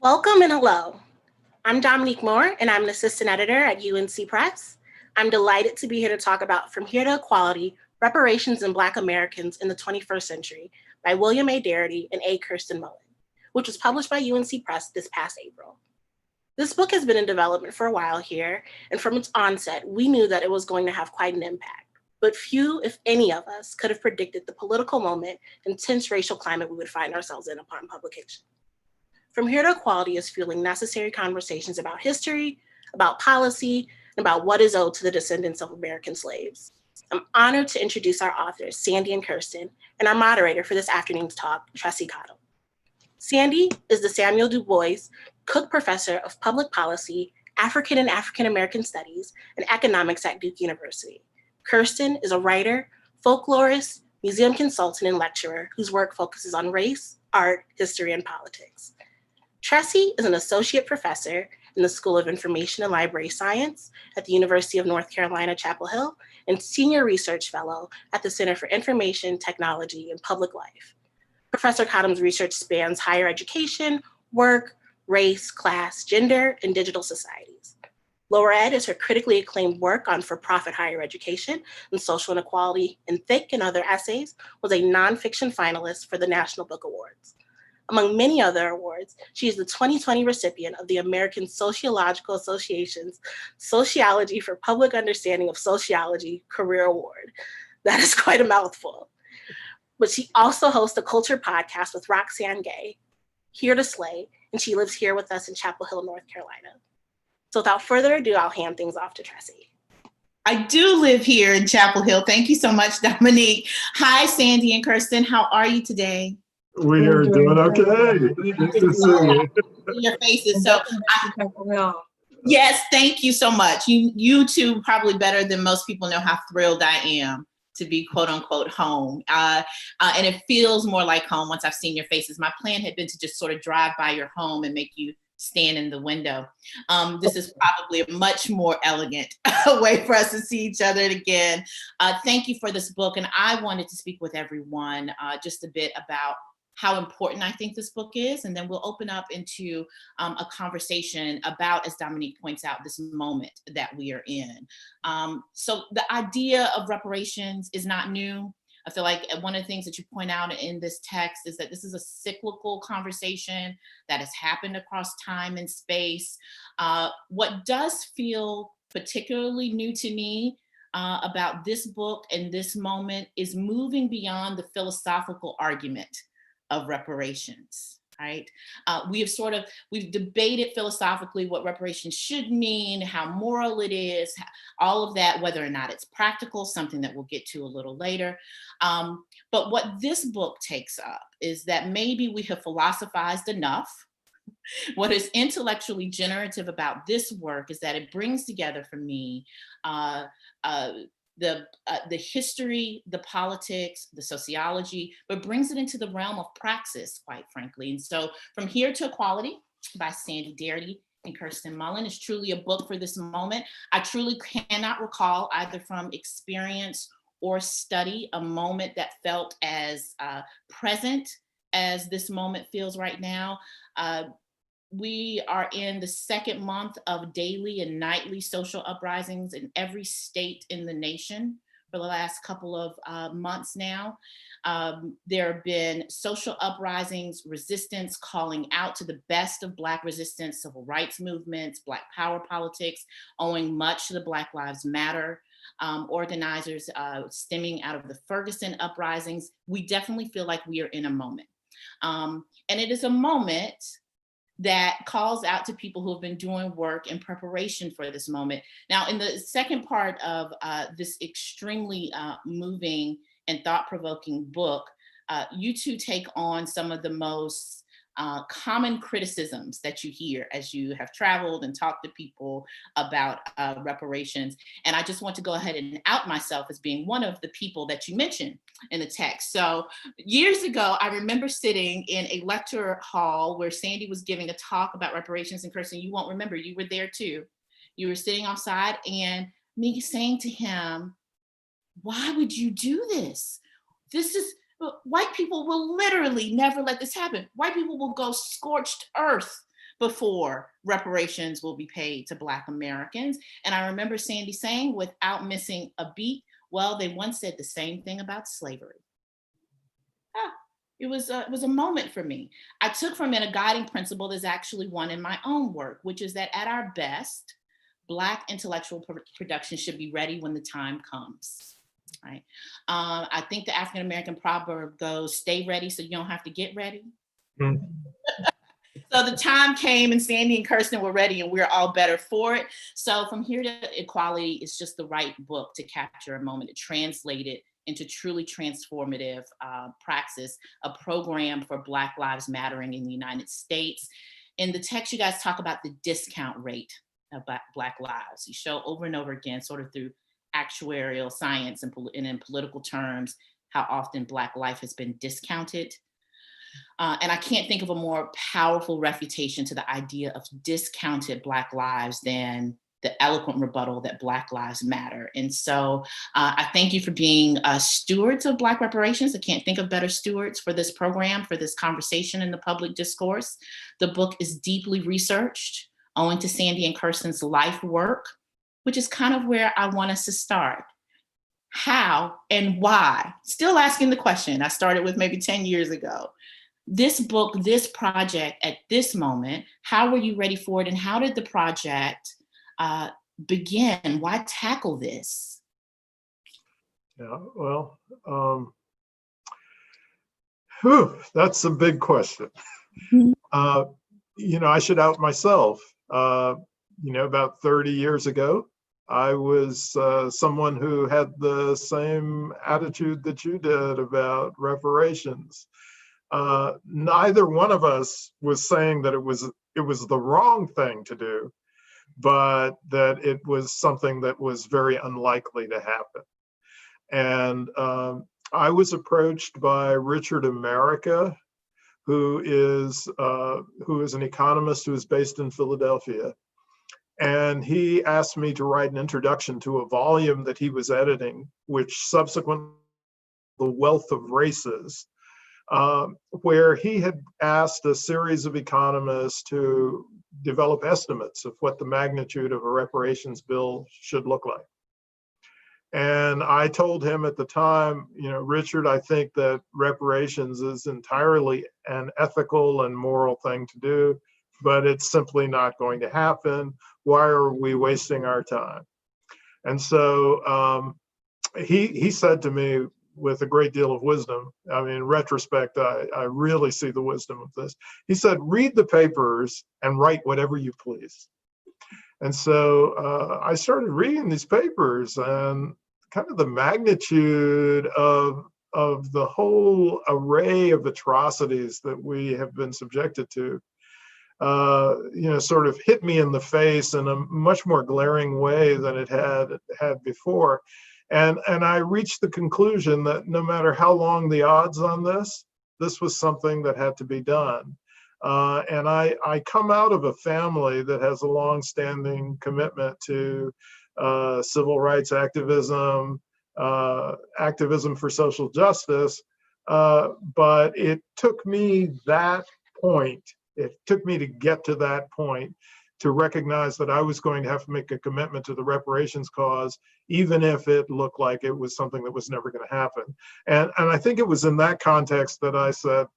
Welcome and hello. I'm Dominique Moore, and I'm an assistant editor at UNC Press. I'm delighted to be here to talk about From Here to Equality, Reparations in Black Americans in the 21st Century by William A. Darity and A. Kirsten Mullen, which was published by UNC Press this past April. This book has been in development for a while here, and from its onset, we knew that it was going to have quite an impact. But few, if any of us, could have predicted the political moment and tense racial climate we would find ourselves in upon publication. From Here to Equality is fueling necessary conversations about history, about policy, and about what is owed to the descendants of American slaves. I'm honored to introduce our authors, Sandy and Kirsten, and our moderator for this afternoon's talk, Tressie Cottom. Sandy is the Samuel Du Bois Cook Professor of Public Policy, African and African American Studies, and Economics at Duke University. Kirsten is a writer, folklorist, museum consultant, and lecturer whose work focuses on race, art, history, and politics. Tressie is an associate professor in the School of Information and Library Science at the University of North Carolina, Chapel Hill, and senior research fellow at the Center for Information, Technology, and Public Life. Professor Cottom's research spans higher education, work, race, class, gender, and digital societies. Lower Ed is her critically acclaimed work on for-profit higher education and social inequality, and Thick and Other Essays was a nonfiction finalist for the National Book Awards. Among many other awards, she is the 2020 recipient of the American Sociological Association's Sociology for Public Understanding of Sociology Career Award. That is quite a mouthful. But she also hosts a culture podcast with Roxanne Gay, Here to Slay, and she lives here with us in Chapel Hill, North Carolina. So without further ado, I'll hand things off to Tressie. I do live here in Chapel Hill. Thank you so much, Dominique. Hi, Sandy and Kirsten. How are you today? We are doing okay. Nice to see you. Your faces. So, yes, thank you so much. You two probably better than most people know how thrilled I am to be quote unquote home. And it feels more like home once I've seen your faces. My plan had been to just sort of drive by your home and make you stand in the window. This is probably a much more elegant way for us to see each other again. Thank you for this book. And I wanted to speak with everyone just a bit about how important I think this book is, and then we'll open up into a conversation about, as Dominique points out, this moment that we are in. So the idea of reparations is not new. I feel like one of the things that you point out in this text is that this is a cyclical conversation that has happened across time and space. What does feel particularly new to me about this book and this moment is moving beyond the philosophical argument of reparations, right? We've debated philosophically what reparations should mean, how moral it is, all of that, whether or not it's practical, something that we'll get to a little later. But what this book takes up is that maybe we have philosophized enough. What is intellectually generative about this work is that it brings together for me the history, the politics, the sociology, but brings it into the realm of praxis, quite frankly. And so From Here to Equality by Sandy Darity and Kirsten Mullen is truly a book for this moment. I truly cannot recall, either from experience or study, a moment that felt as present as this moment feels right now. We are in the second month of daily and nightly social uprisings in every state in the nation for the last couple of months now. There have been social uprisings, resistance calling out to the best of Black resistance, civil rights movements, Black power politics, owing much to the Black Lives Matter organizers stemming out of the Ferguson uprisings. We definitely feel like we are in a moment. And it is a moment that calls out to people who have been doing work in preparation for this moment. Now, in the second part of this extremely moving and thought-provoking book, you two take on some of the most common criticisms that you hear as you have traveled and talked to people about reparations. And I just want to go ahead and out myself as being one of the people that you mentioned in the text. So years ago, I remember sitting in a lecture hall where Sandy was giving a talk about reparations, and Kirsten, you won't remember, you were there too. You were sitting outside and me saying to him, why would you do this? White people will literally never let this happen. White people will go scorched earth before reparations will be paid to Black Americans. And I remember Sandy saying, without missing a beat, well, they once said the same thing about slavery. It was a moment for me. I took from it a guiding principle that's actually one in my own work, which is that at our best, Black intellectual production should be ready when the time comes. Right? I think the African American proverb goes, "Stay ready so you don't have to get ready." Mm-hmm. So the time came and Sandy and Kirsten were ready and we're all better for it. So From Here to Equality is just the right book to capture a moment, to translate it into truly transformative praxis, a program for Black Lives Mattering in the United States. In the text, you guys talk about the discount rate of Black lives. You show over and over again, sort of through actuarial science and in political terms, how often Black life has been discounted. And I can't think of a more powerful refutation to the idea of discounted Black lives than the eloquent rebuttal that Black lives matter. And so I thank you for being stewards of Black reparations. I can't think of better stewards for this program, for this conversation in the public discourse. The book is deeply researched, owing to Sandy and Kirsten's life work, which is kind of where I want us to start. How and why? Still asking the question I started with maybe 10 years ago. This book, this project at this moment, how were you ready for it? And how did the project begin? Why tackle this? Yeah, well, that's a big question. I should out myself. About 30 years ago, I was someone who had the same attitude that you did about reparations. Neither one of us was saying that it was the wrong thing to do, but that it was something that was very unlikely to happen. And I was approached by Richard America, who is an economist who is based in Philadelphia. And he asked me to write an introduction to a volume that he was editing, which subsequently The Wealth of Races, where he had asked a series of economists to develop estimates of what the magnitude of a reparations bill should look like. And I told him at the time, Richard, I think that reparations is entirely an ethical and moral thing to do, but it's simply not going to happen. Why are we wasting our time? And so he said to me, with a great deal of wisdom, I mean, in retrospect, I really see the wisdom of this. He said, read the papers and write whatever you please. And so I started reading these papers, and kind of the magnitude of the whole array of atrocities that we have been subjected to, sort of hit me in the face in a much more glaring way than it had before. And I reached the conclusion that no matter how long the odds on this was something that had to be done. And I come out of a family that has a long-standing commitment to civil rights activism, activism for social justice. But it took me to get to that point to recognize that I was going to have to make a commitment to the reparations cause, even if it looked like it was something that was never going to happen. And I think it was in that context that I said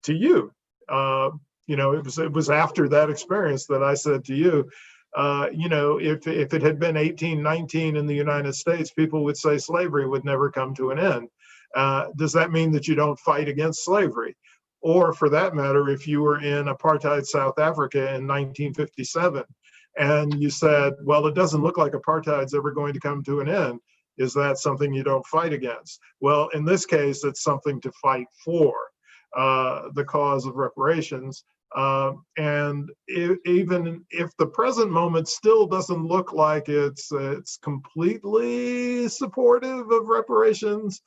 to you, it was after that experience that I said to you, if it had been 1819 in the United States, people would say slavery would never come to an end. Does that mean that you don't fight against slavery? Or for that matter, if you were in apartheid South Africa in 1957 and you said, well, it doesn't look like apartheid's ever going to come to an end, is that something you don't fight against? Well, in this case, it's something to fight for, the cause of reparations. And even if the present moment still doesn't look like it's completely supportive of reparations,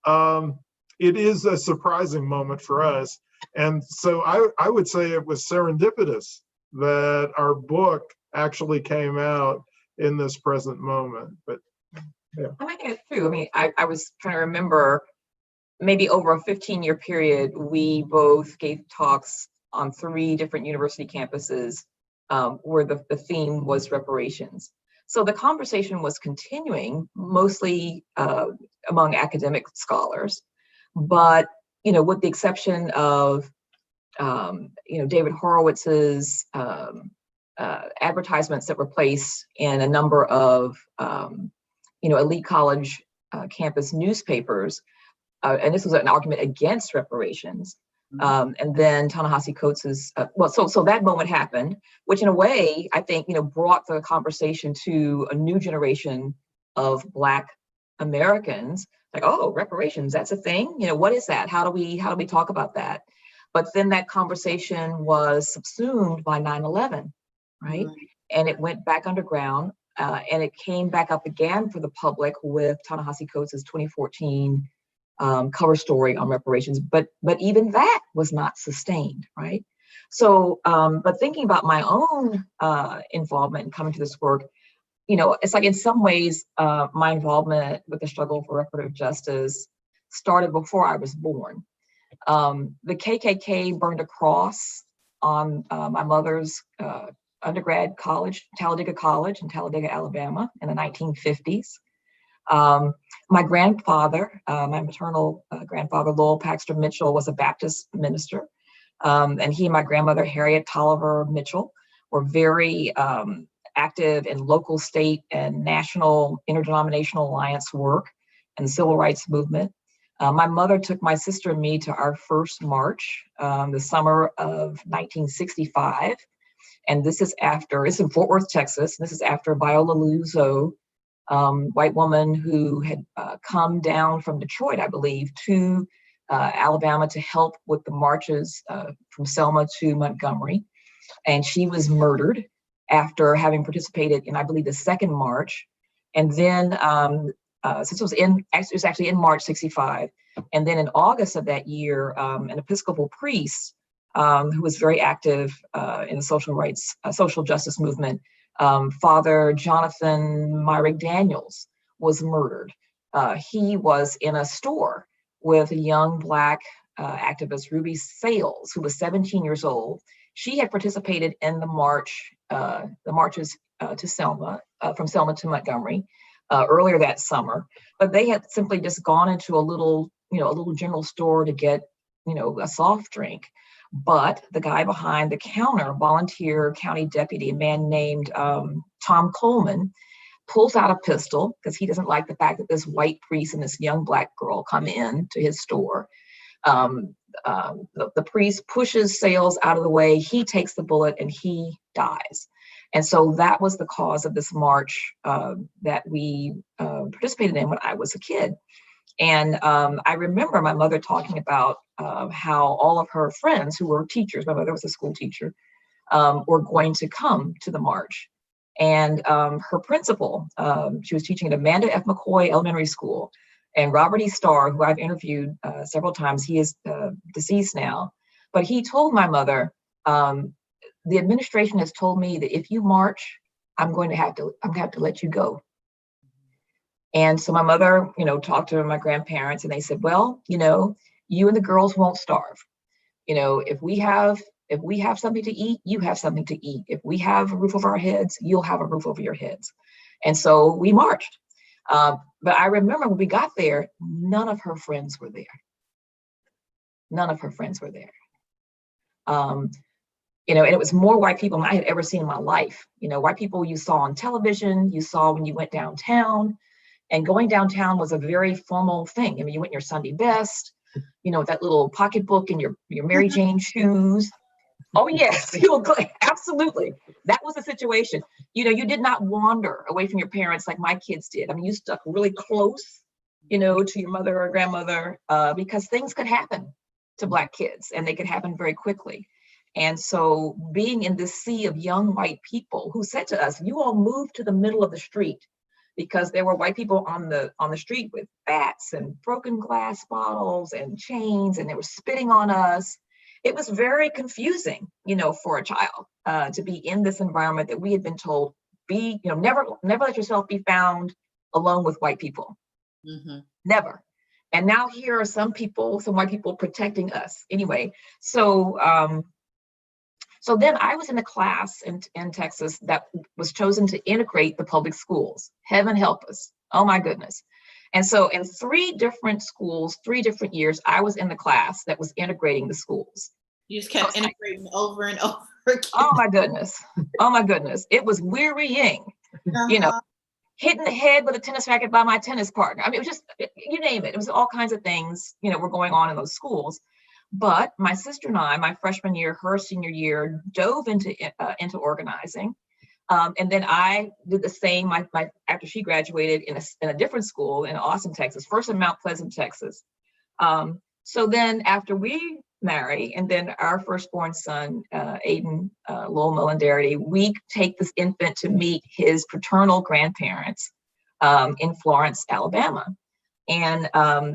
it is a surprising moment for us. And so I would say it was serendipitous that our book actually came out in this present moment. But yeah. And I think it's true. I mean, I was trying to remember maybe over a 15-year period, we both gave talks on 3 different university campuses where the theme was reparations. So the conversation was continuing mostly among academic scholars, but, with the exception of, David Horowitz's advertisements that were placed in a number of, elite college campus newspapers, and this was an argument against reparations. And then Ta-Nehisi Coates's, so that moment happened, which in a way, I think, brought the conversation to a new generation of Black Americans, like, oh, reparations, that's a thing? What is that? How do we talk about that? But then that conversation was subsumed by 9/11, right? And it went back underground, and it came back up again for the public with Ta-Nehisi Coates's 2014 cover story on reparations, but even that was not sustained, right? So, but thinking about my own involvement in coming to this work, it's like in some ways, my involvement with the struggle for reparative justice started before I was born. The KKK burned a cross on my mother's undergrad college, Talladega College in Talladega, Alabama in the 1950s. My grandfather, my maternal grandfather, Lowell Paxter Mitchell, was a Baptist minister. And he and my grandmother, Harriet Tolliver Mitchell, were very active in local, state, and national interdenominational alliance work and the civil rights movement. My mother took my sister and me to our first march the summer of 1965. And this is it's in Fort Worth, Texas. This is after Viola Liuzzo, white woman who had come down from Detroit, I believe, to Alabama to help with the marches from Selma to Montgomery. And she was murdered after having participated in, I believe, the second march. And then, since it was actually in March 65, and then in August of that year, an Episcopal priest who was very active in the social rights, social justice movement, Father Jonathan Myrick Daniels, was murdered. He was in a store with a young Black activist, Ruby Sales, who was 17 years old. She had participated in the marches to Selma, from Selma to Montgomery, earlier that summer, but they had simply just gone into a little general store to get, a soft drink. But the guy behind the counter, volunteer county deputy, a man named Tom Coleman, pulls out a pistol because he doesn't like the fact that this white priest and this young Black girl come in to his store. The priest pushes Sales out of the way. He takes the bullet and he dies. And so that was the cause of this march that we participated in when I was a kid. And I remember my mother talking about how all of her friends who were teachers, my mother was a school teacher, were going to come to the march. And her principal, she was teaching at Amanda F. McCoy Elementary School, and Robert E. Starr, who I've interviewed several times, he is deceased now, but he told my mother, the administration has told me that if you march, I'm going to have to let you go. And so my mother, talked to my grandparents, and they said, well, you and the girls won't starve. If we have something to eat, you have something to eat. If we have a roof over our heads, you'll have a roof over your heads. And so we marched. But I remember when we got there, none of her friends were there. None of her friends were there. And it was more white people than I had ever seen in my life. White people you saw on television, you saw when you went downtown. And going downtown was a very formal thing. I mean, you went in your Sunday best, with that little pocketbook and your Mary Jane shoes. Oh, yes, absolutely. That was the situation. You did not wander away from your parents like my kids did. I mean, you stuck really close, to your mother or grandmother, because things could happen to Black kids, and they could happen very quickly. And so being in this sea of young white people who said to us, you all move to the middle of the street, because there were white people on the street with bats and broken glass bottles and chains, and they were spitting on us. It was very confusing, for a child to be in this environment that we had been told, never let yourself be found alone with white people. Mm-hmm. Never. And now here are some white people protecting us. Anyway, so So then I was in a class in Texas that was chosen to integrate the public schools. Heaven help us. Oh my goodness. And so in 3 different schools, 3 different years, I was in the class that was integrating the schools. You just kept integrating over and over again. Oh my goodness. Oh my goodness. It was wearying, you know, hitting the head with a tennis racket by my tennis partner. I mean, it was just, you name it. It was all kinds of things, you know, were going on in those schools. But my sister and I, my freshman year, her senior year, dove into organizing. And then I did the same after she graduated in a different school in Austin, Texas, first in Mount Pleasant, Texas. So then after we marry, and then our firstborn son, Aiden Lowell Mullen Darity, we take this infant to meet his paternal grandparents in Florence, Alabama. And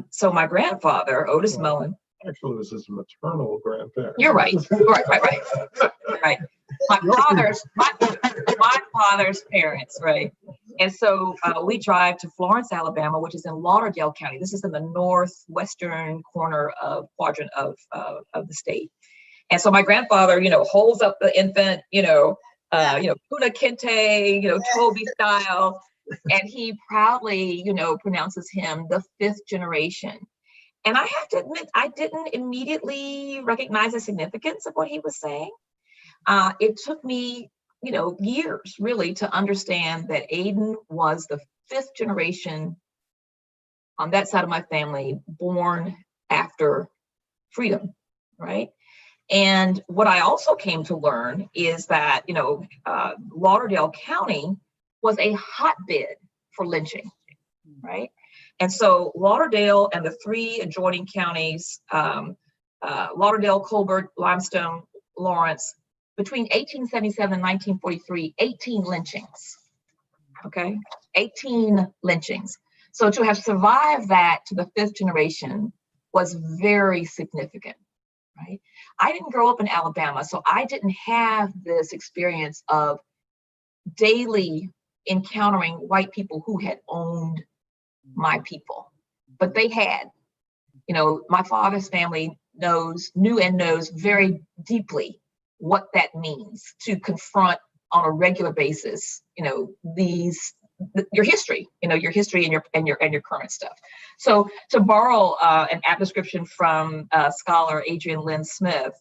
so my grandfather, Otis Mullen. Actually, it was his maternal grandparents. You're right. Right. My father's parents, right? And so we drive to Florence, Alabama, which is in Lauderdale County. This is in the northwestern quadrant of the state. And so my grandfather, you know, holds up the infant, Kuna Kente, Toby style, and he proudly, pronounces him the 5th generation. And I have to admit, I didn't immediately recognize the significance of what he was saying. It took me, years really to understand that Aiden was the 5th generation on that side of my family, born after freedom, right? And what I also came to learn is that, Lauderdale County was a hotbed for lynching, right? And so Lauderdale and the 3 adjoining counties, Lauderdale, Colbert, Limestone, Lawrence, between 1877 and 1943, 18 lynchings, okay? 18 lynchings. So to have survived that to the 5th generation was very significant, right? I didn't grow up in Alabama, so I didn't have this experience of daily encountering white people who had owned my people, but they had. My father's family knew and knows very deeply what that means to confront on a regular basis, your history, your history and your current stuff. So to borrow an apt description from scholar Adrienne Lynn Smith,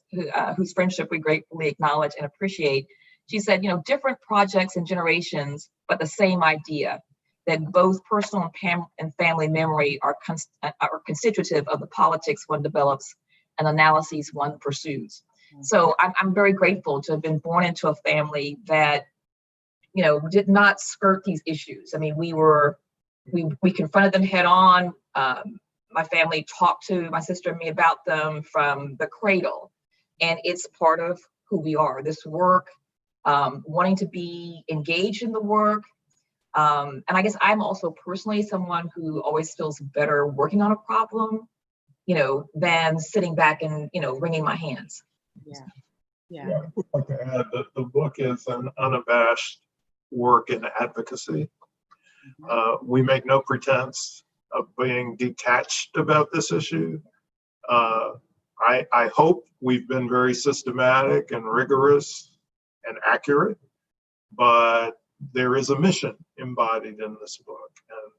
whose friendship we gratefully acknowledge and appreciate, she said, different projects and generations, but the same idea, that both personal and family memory are constitutive of the politics one develops and analyses one pursues. So I'm very grateful to have been born into a family that, did not skirt these issues. I mean, we confronted them head on. My family talked to my sister and me about them from the cradle, and it's part of who we are. This work, wanting to be engaged in the work. And I guess I'm also personally someone who always feels better working on a problem, than sitting back and, wringing my hands. Yeah, I would like to add that the book is an unabashed work in advocacy. We make no pretense of being detached about this issue. I hope we've been very systematic and rigorous and accurate, but there is a mission embodied in this book,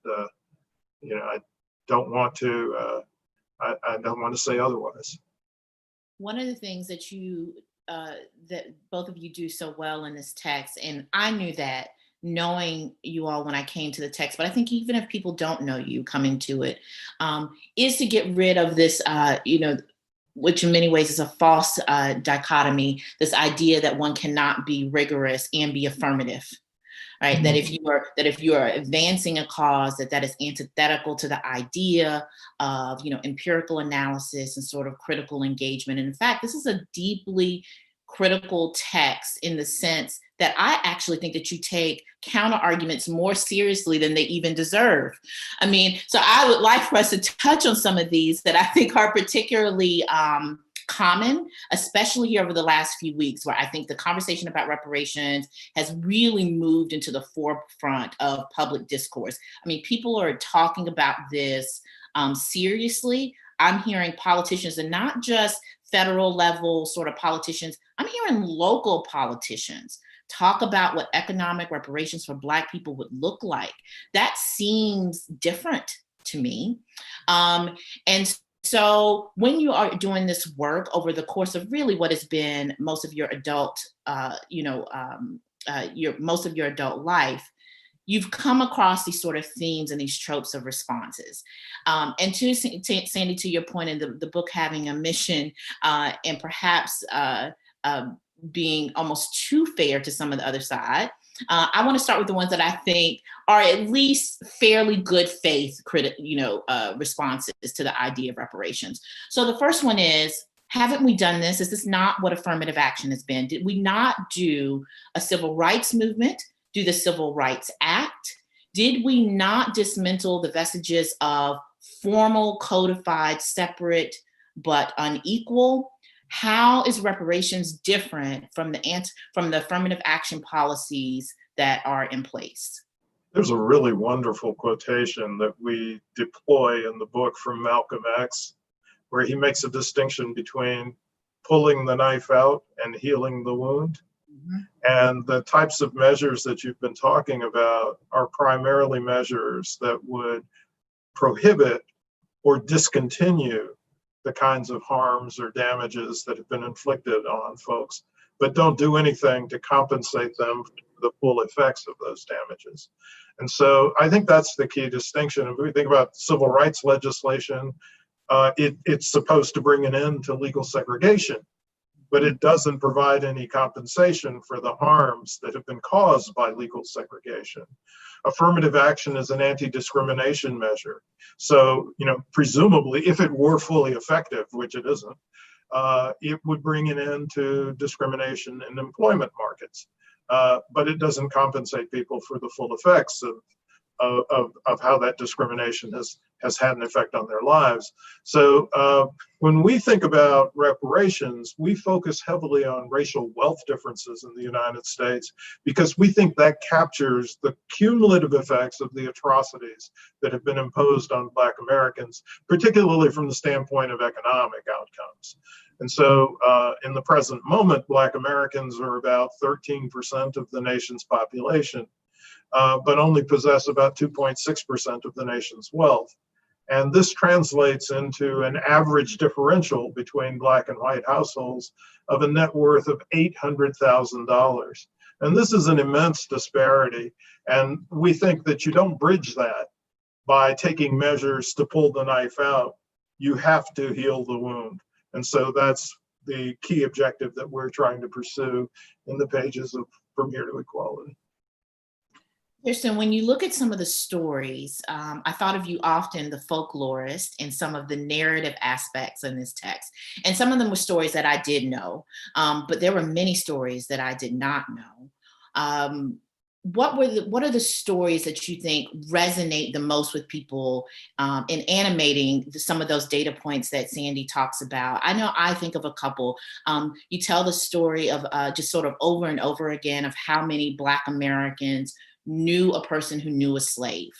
and I don't want to say otherwise. One of the things that that both of you do so well in this text, and I knew that knowing you all when I came to the text, but I think even if people don't know you coming to it, is to get rid of this, which in many ways is a false dichotomy, this idea that one cannot be rigorous and be affirmative. Right, mm-hmm. that if you are advancing a cause, that is antithetical to the idea of empirical analysis and sort of critical engagement. And in fact, this is a deeply critical text in the sense that I actually think that you take counter arguments more seriously than they even deserve. I mean, so I would like for us to touch on some of these that I think are particularly common, especially here over the last few weeks, where I think the conversation about reparations has really moved into the forefront of public discourse. I mean, people are talking about this seriously. I'm hearing politicians, and not just federal level sort of politicians. I'm hearing local politicians talk about what economic reparations for Black people would look like. That seems different to me. And so when you are doing this work over the course of really what has been most of your adult, most of your adult life, you've come across these sort of themes and these tropes of responses. And to Sandy, to your point in the book having a mission and perhaps being almost too fair to some of the other side, I want to start with the ones that I think are at least fairly good faith responses to the idea of reparations. So the first one is, haven't we done this? Is this not what affirmative action has been? Did we not do a civil rights movement, do the Civil Rights Act? Did we not dismantle the vestiges of formal, codified, separate, but unequal? How is reparations different from the affirmative action policies that are in place? There's a really wonderful quotation that we deploy in the book from Malcolm X, where he makes a distinction between pulling the knife out and healing the wound. Mm-hmm. And the types of measures that you've been talking about are primarily measures that would prohibit or discontinue the kinds of harms or damages that have been inflicted on folks, but don't do anything to compensate them for the full effects of those damages. And so I think that's the key distinction. If we think about civil rights legislation, it's supposed to bring an end to legal segregation, but it doesn't provide any compensation for the harms that have been caused by legal segregation. Affirmative action is an anti-discrimination measure. So, presumably, if it were fully effective, which it isn't, it would bring an end to discrimination in employment markets. But it doesn't compensate people for the full effects of how that discrimination has had an effect on their lives. So when we think about reparations, we focus heavily on racial wealth differences in the United States because we think that captures the cumulative effects of the atrocities that have been imposed on Black Americans, particularly from the standpoint of economic outcomes. And so in the present moment, Black Americans are about 13% of the nation's population, but only possess about 2.6% of the nation's wealth. And this translates into an average differential between Black and white households of a net worth of $800,000. And this is an immense disparity. And we think that you don't bridge that by taking measures to pull the knife out. You have to heal the wound. And so that's the key objective that we're trying to pursue in the pages of From Here to Equality. Kirsten, when you look at some of the stories, I thought of you often, the folklorist, in some of the narrative aspects in this text. And some of them were stories that I did know, but there were many stories that I did not know. What are the stories that you think resonate the most with people in animating some of those data points that Sandy talks about? I know I think of a couple. You tell the story of just sort of over and over again of how many Black Americans knew a person who knew a slave.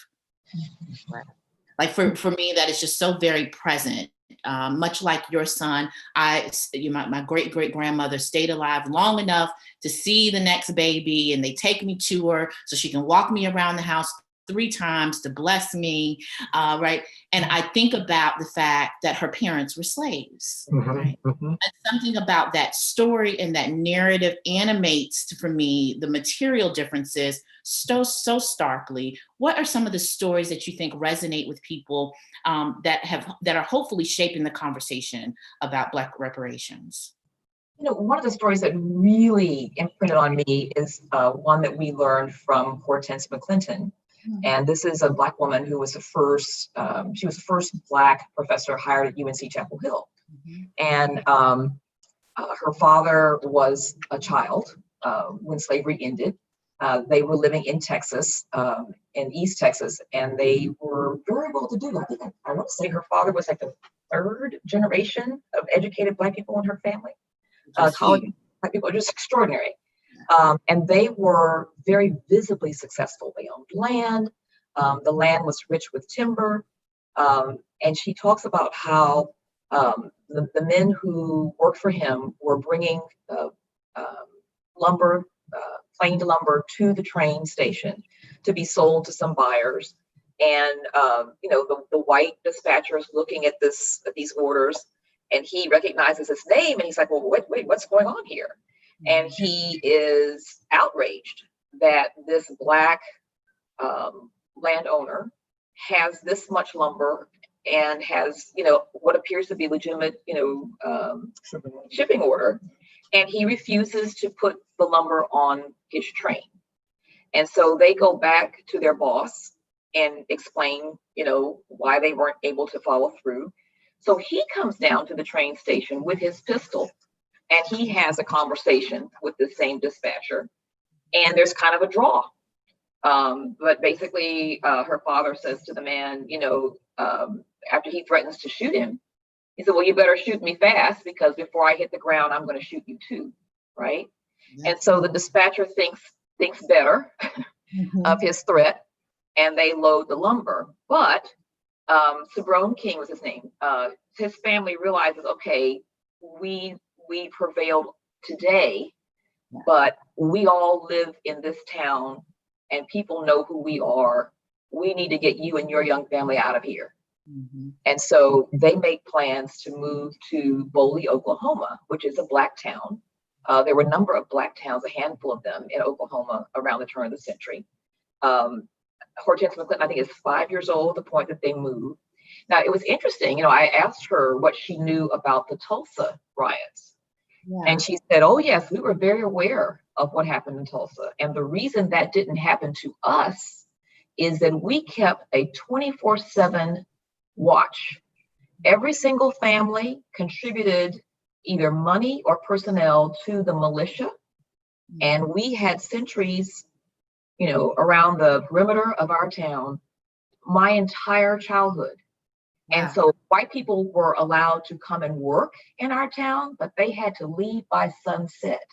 Like for me, that is just so very present. Much like your son, my great-great-grandmother stayed alive long enough to see the next baby, and they take me to her so she can walk me around the house 3 times to bless me, right? And I think about the fact that her parents were slaves, right? And something about that story and that narrative animates, for me, the material differences so starkly. What are some of the stories that you think resonate with people that are hopefully shaping the conversation about Black reparations? One of the stories that really imprinted on me is one that we learned from Hortense McClinton. And this is a Black woman who was the first Black professor hired at UNC Chapel Hill. And her father was a child when slavery ended. They were living in Texas, in East Texas, and they were very well to do. I want to say her father was like the 3rd generation of educated Black people in her family. College Black people are just extraordinary. And they were very visibly successful. They owned land. The land was rich with timber. And she talks about how The men who worked for him were bringing lumber, planed lumber to the train station to be sold to some buyers. And the white dispatcher is looking at these orders, and he recognizes his name, and he's like, well, wait, what's going on here? And he is outraged that this Black landowner has this much lumber and has, what appears to be legitimate, shipping order, and he refuses to put the lumber on his train. And so they go back to their boss and explain, why they weren't able to follow through. So he comes down to the train station with his pistol, and he has a conversation with the same dispatcher, and there's kind of a draw. But basically, her father says to the man, after he threatens to shoot him, he said, well, you better shoot me fast, because before I hit the ground, I'm going to shoot you too, right? Yeah. And so the dispatcher thinks better of his threat, and they load the lumber. But Sabrone King was his name. His family realizes, okay, we prevailed today, but we all live in this town, and people know who we are. We need to get you and your young family out of here. And so they make plans to move to Boley, Oklahoma, which is a Black town. There were a number of Black towns, a handful of them in Oklahoma around the turn of the century. Hortense McClinton, I think, is 5 years old at the point that they moved. Now, it was interesting, I asked her what she knew about the Tulsa riots. Yeah. And she said, oh, yes, we were very aware of what happened in Tulsa. And the reason that didn't happen to us is that we kept a 24/7 watch. Every single family contributed either money or personnel to the militia. And we had sentries, around the perimeter of our town my entire childhood. Wow. And so white people were allowed to come and work in our town, but they had to leave by sunset.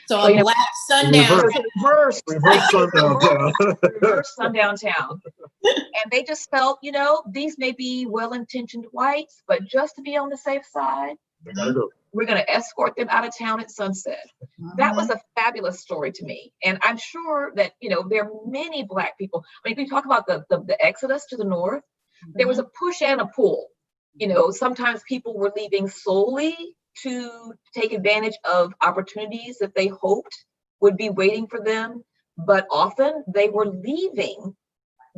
So a Black sundown. Reverse sundown town. Reverse sundown town. And they just felt, these may be well-intentioned whites, but just to be on the safe side, we're going to escort them out of town at sunset. That was a fabulous story to me. And I'm sure that, there are many Black people. I mean, we talk about the exodus to the north. There was a push and a pull. Sometimes people were leaving solely to take advantage of opportunities that they hoped would be waiting for them. But often they were leaving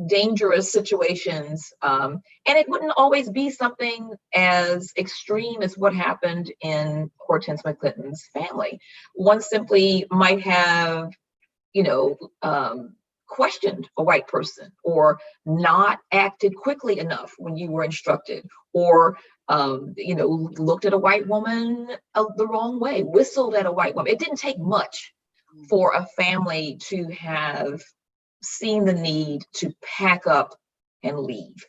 dangerous situations. And it wouldn't always be something as extreme as what happened in Hortense McClinton's family. One simply might have, questioned a white person, or not acted quickly enough when you were instructed, or looked at a white woman the wrong way, whistled at a white woman. It didn't take much for a family to have seen the need to pack up and leave.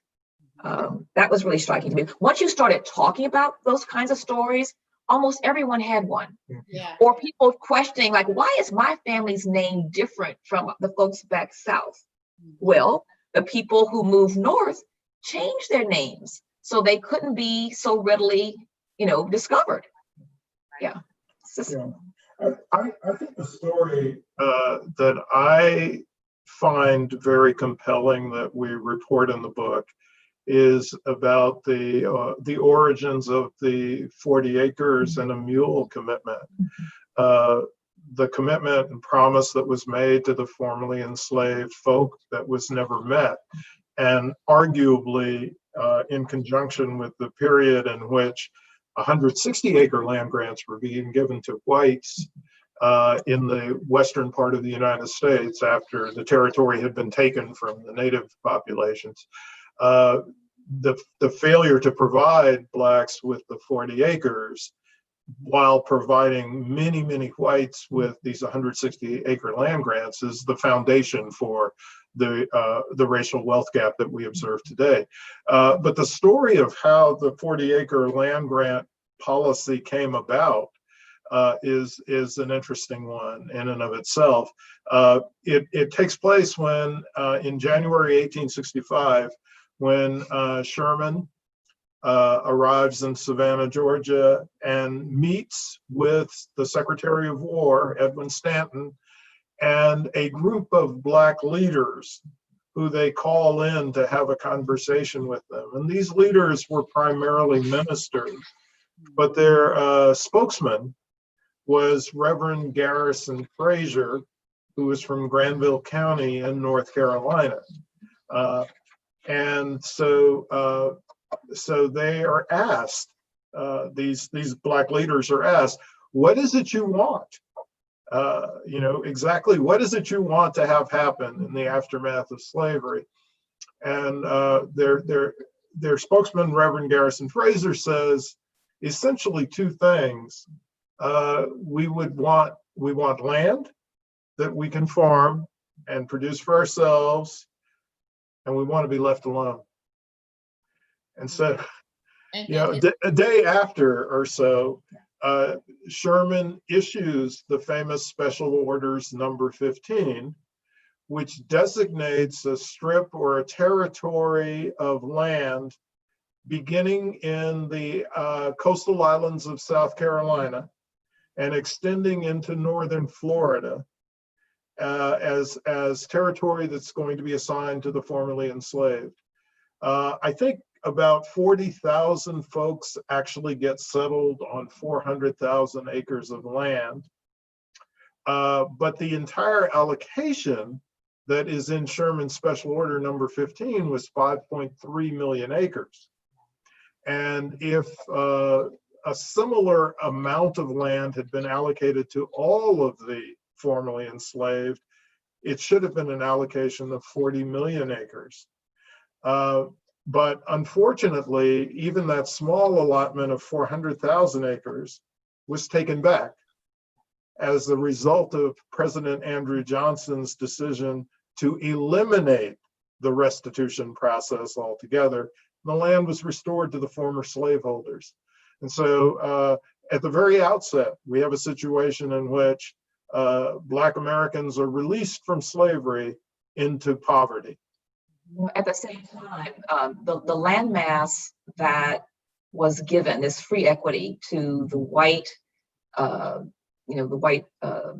That was really striking to me. Once you started talking about those kinds of stories, almost everyone had one. Yeah. Or people questioning, like, why is my family's name different from the folks back south? Well, the people who moved north changed their names so they couldn't be so readily, discovered. Yeah. I think the story that I find very compelling that we report in the book is about the origins of the 40 acres and a mule commitment. The commitment and promise that was made to the formerly enslaved folk that was never met. And arguably, in conjunction with the period in which 160-acre land grants were being given to whites in the western part of the United States after the territory had been taken from the native populations. The failure to provide Blacks with the 40 acres while providing many, many whites with these 160-acre land grants is the foundation for the racial wealth gap that we observe today. But the story of how the 40-acre land grant policy came about is an interesting one in and of itself. It takes place when in January 1865, when Sherman arrives in Savannah, Georgia, and meets with the Secretary of War, Edwin Stanton, and a group of Black leaders who they call in to have a conversation with them. And these leaders were primarily ministers, but their spokesman was Reverend Garrison Frazier, who was from Granville County in North Carolina. And so they are asked, these Black leaders are asked, what is it you want? Exactly what is it you want to have happen in the aftermath of slavery? And their spokesman, Reverend Garrison Frazier, says essentially two things. We want land that we can farm and produce for ourselves, and we want to be left alone. And so, a day after or so, Sherman issues the famous Special Orders number 15, which designates a strip or a territory of land beginning in the coastal islands of South Carolina and extending into northern Florida as territory that's going to be assigned to the formerly enslaved. I think about 40,000 folks actually get settled on 400,000 acres of land. But the entire allocation that is in Sherman's Special Order number 15 was 5.3 million acres. And if a similar amount of land had been allocated to all of the formerly enslaved, it should have been an allocation of 40 million acres. But unfortunately, even that small allotment of 400,000 acres was taken back as a result of President Andrew Johnson's decision to eliminate the restitution process altogether. The land was restored to the former slaveholders. And so at the very outset, we have a situation in which Black Americans are released from slavery into poverty. At the same time, the landmass that was given, this free equity to the white,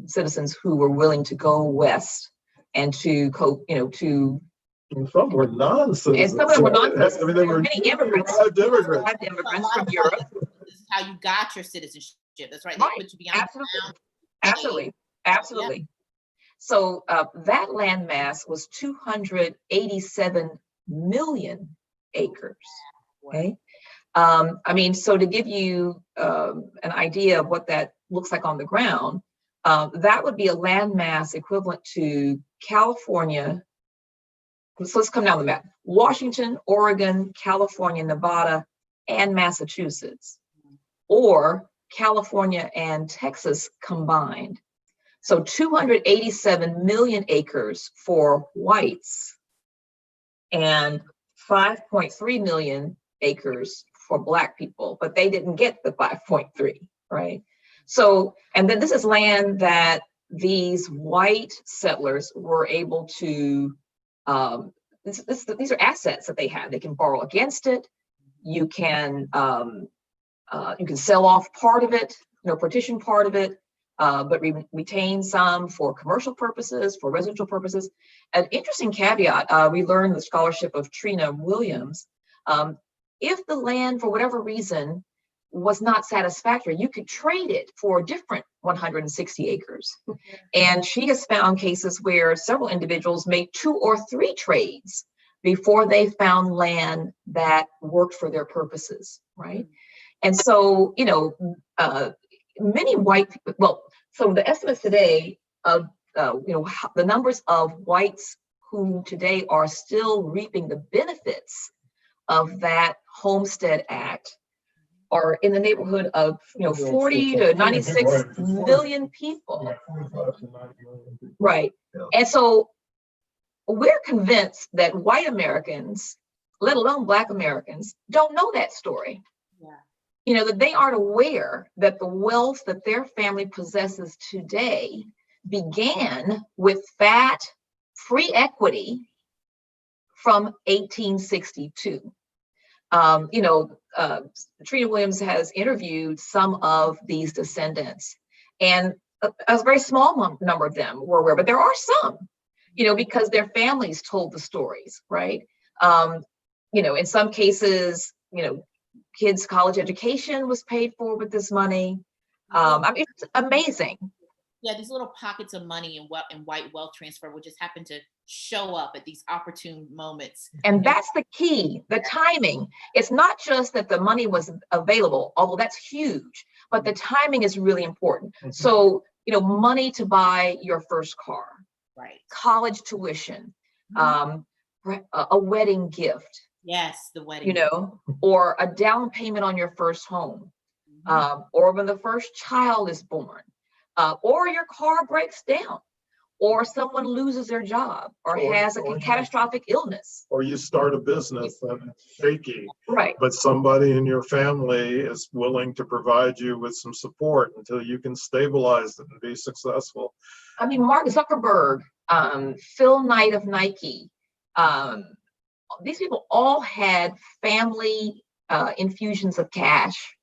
citizens who were willing to go west and to And some were non-citizens. And some of them were non-citizens. I mean, they were many immigrants. Immigrants from Europe. This is how you got your citizenship. That's right. Right. They put you beyond Absolutely. Yep. So that landmass was 287 million acres. Okay. So to give you an idea of what that looks like on the ground, that would be a landmass equivalent to California. So let's come down the map. Washington, Oregon, California, Nevada, and Massachusetts, or California and Texas combined. So 287 million acres for whites and 5.3 million acres for Black people, but they didn't get the 5.3, right? So, and then this is land that these white settlers were able to, these are assets that they have. They can borrow against it. You can sell off part of it, partition part of it, but retain some for commercial purposes, for residential purposes. An interesting caveat, we learned the scholarship of Trina Williams. If the land, for whatever reason, was not satisfactory, you could trade it for a different 160 acres. And she has found cases where several individuals made 2 or 3 trades before they found land that worked for their purposes, right? And so, many white people, well, so the estimates today of, the numbers of whites who today are still reaping the benefits of that Homestead Act are in the neighborhood of 40 to 96 million people. Right. And so we're convinced that white Americans, let alone Black Americans, don't know that story. Yeah. That they aren't aware that the wealth that their family possesses today began with that free equity from 1862. Trina Williams has interviewed some of these descendants, and a very small number of them were aware, but there are some, because their families told the stories, right? In some cases, kids' college education was paid for with this money. It's amazing. Yeah, these little pockets of money and white wealth transfer will just happen to show up at these opportune moments. And that's the key, the timing. It's not just that the money was available, although that's huge, but the timing is really important. So, money to buy your first car, right? College tuition, a wedding gift. Yes, the wedding. Or a down payment on your first home, or when the first child is born, or your car breaks down, or someone loses their job, or has a catastrophic illness. Or you start a business and it's shaky, right? But somebody in your family is willing to provide you with some support until you can stabilize it and be successful. Mark Zuckerberg, Phil Knight of Nike, these people all had family infusions of cash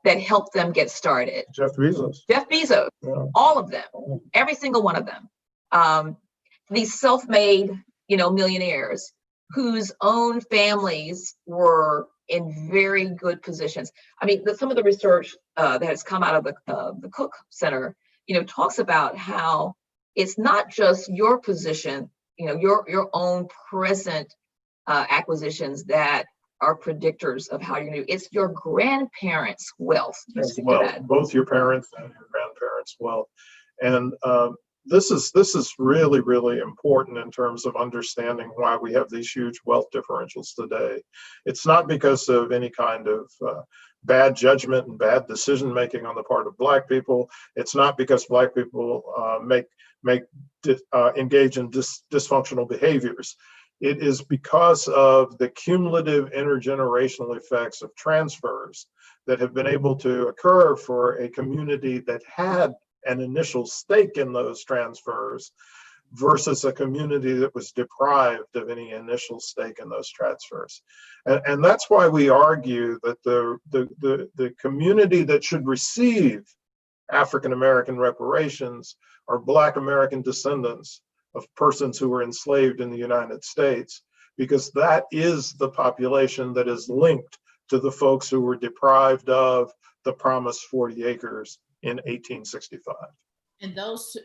that helped them get started. Jeff Bezos, yeah. All of them, every single one of them. These self-made, millionaires whose own families were in very good positions. Some of the research that has come out of the Cook Center, talks about how it's not just your position, your own present acquisitions that are predictors of how you're going to do. It's your grandparents' wealth. Both your parents and your grandparents' wealth. And this is really, really important in terms of understanding why we have these huge wealth differentials today. It's not because of any kind of bad judgment and bad decision making on the part of Black people. It's not because Black people engage in dysfunctional behaviors. It is because of the cumulative intergenerational effects of transfers that have been able to occur for a community that had an initial stake in those transfers versus a community that was deprived of any initial stake in those transfers. And that's why we argue that the community that should receive African American reparations are Black American descendants of persons who were enslaved in the United States, because that is the population that is linked to the folks who were deprived of the promised 40 acres in 1865. And those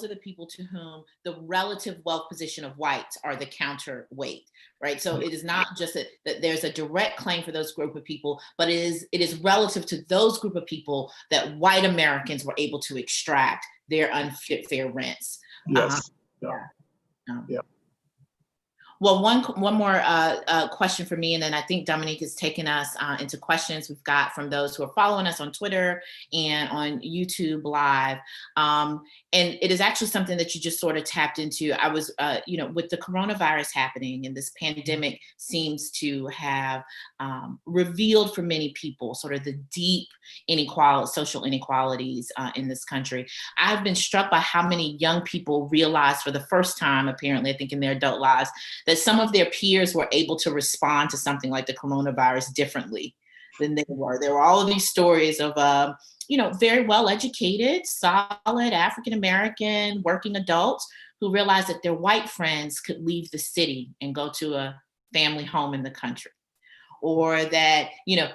are the people to whom the relative wealth position of whites are the counterweight, right? So it is not just that there's a direct claim for those group of people, but it is relative to those group of people that white Americans were able to extract their unfit fair rents. Yes. Yeah. Well, one more question for me, and then I think Dominique has taken us into questions we've got from those who are following us on Twitter and on YouTube Live. And it is actually something that you just sort of tapped into. I was, with the coronavirus happening, and this pandemic seems to have revealed for many people sort of the deep social inequalities in this country. I've been struck by how many young people realize for the first time, apparently, I think in their adult lives, that some of their peers were able to respond to something like the coronavirus differently than they were. There were all of these stories of, very well-educated, solid African-American working adults who realized that their white friends could leave the city and go to a family home in the country, or that,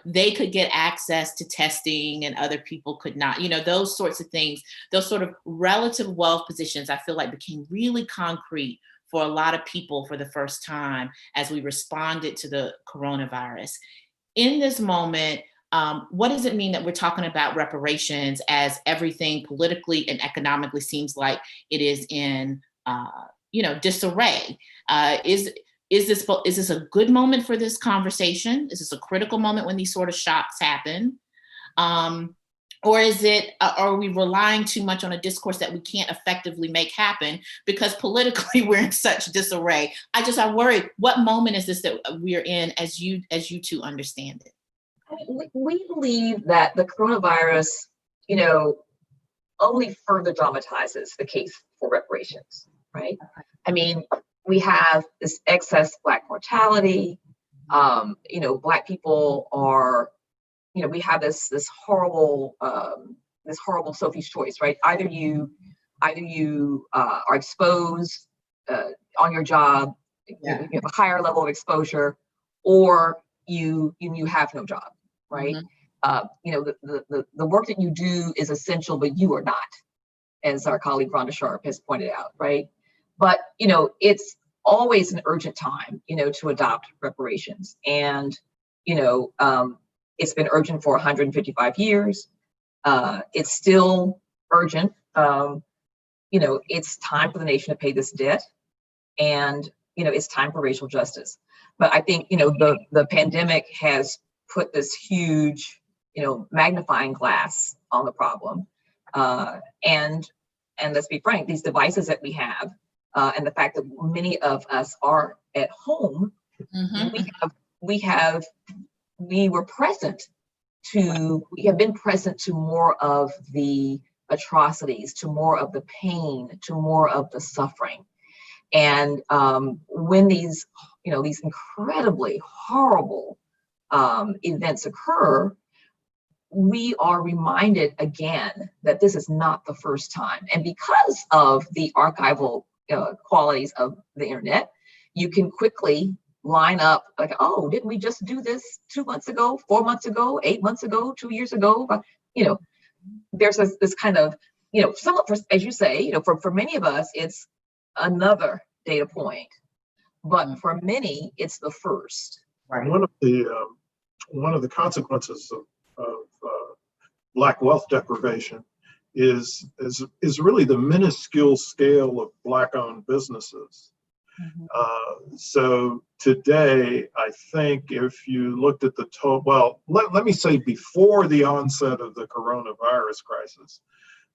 they could get access to testing and other people could not, those sorts of things, those sort of relative wealth positions, I feel like became really concrete for a lot of people for the first time as we responded to the coronavirus. In this moment, what does it mean that we're talking about reparations as everything politically and economically seems like it is in, disarray? Is this a good moment for this conversation? Is this a critical moment when these sort of shocks happen? Or is it, are we relying too much on a discourse that we can't effectively make happen because politically we're in such disarray? I worry, what moment is this that we're in as you two understand it? We believe that the coronavirus, only further dramatizes the case for reparations, right? We have this excess Black mortality, Black people are, we have this horrible Sophie's choice, right? Either you are exposed on your job, you have a higher level of exposure, or you have no job, right? The work that you do is essential, but you are not, as our colleague Rhonda Sharp has pointed out, right? But it's always an urgent time, to adopt reparations, and it's been urgent for 155 years. It's still urgent. It's time for the nation to pay this debt, and it's time for racial justice. But I think the pandemic has put this huge magnifying glass on the problem, and let's be frank, these devices that we have, and the fact that many of us are at home, we have been present to more of the atrocities, to more of the pain, to more of the suffering. And when these incredibly horrible events occur, we are reminded again that this is not the first time. And because of the archival qualities of the internet, you can quickly line up like, oh, didn't we just do this 2 months ago, 4 months ago, 8 months ago, 2 years ago? But, there's this kind of, somewhat, as you say, for many of us, it's another data point, but for many, it's the first. Right. One of the consequences of Black wealth deprivation is really the minuscule scale of Black-owned businesses. So today, I think if you looked at the total, well, let me say before the onset of the coronavirus crisis,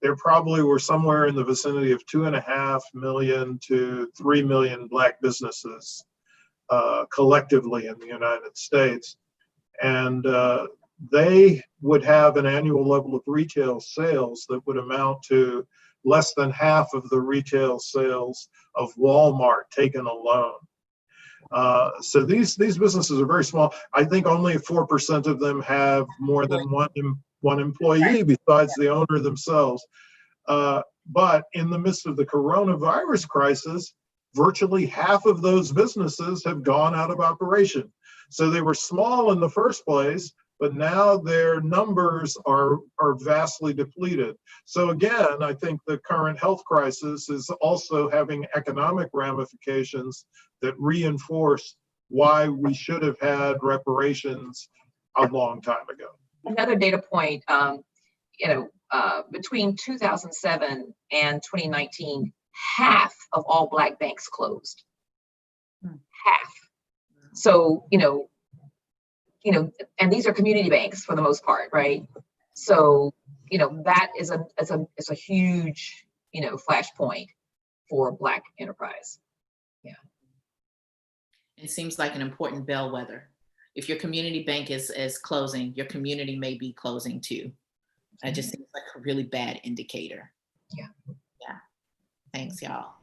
there probably were somewhere in the vicinity of 2.5 million to 3 million Black businesses collectively in the United States. And they would have an annual level of retail sales that would amount to less than half of the retail sales of Walmart taken alone. So these businesses are very small. I think only 4% of them have more than one employee besides the owner themselves. But in the midst of the coronavirus crisis, virtually half of those businesses have gone out of operation. So they were small in the first place, but now their numbers are vastly depleted. So again, I think the current health crisis is also having economic ramifications that reinforce why we should have had reparations a long time ago. Another data point, between 2007 and 2019, half of all Black banks closed. Half. So, and these are community banks for the most part, right? So, that is a huge, flashpoint for Black enterprise. Yeah. It seems like an important bellwether. If your community bank is closing, your community may be closing too. That just seems like a really bad indicator. Yeah. Yeah. Thanks, y'all.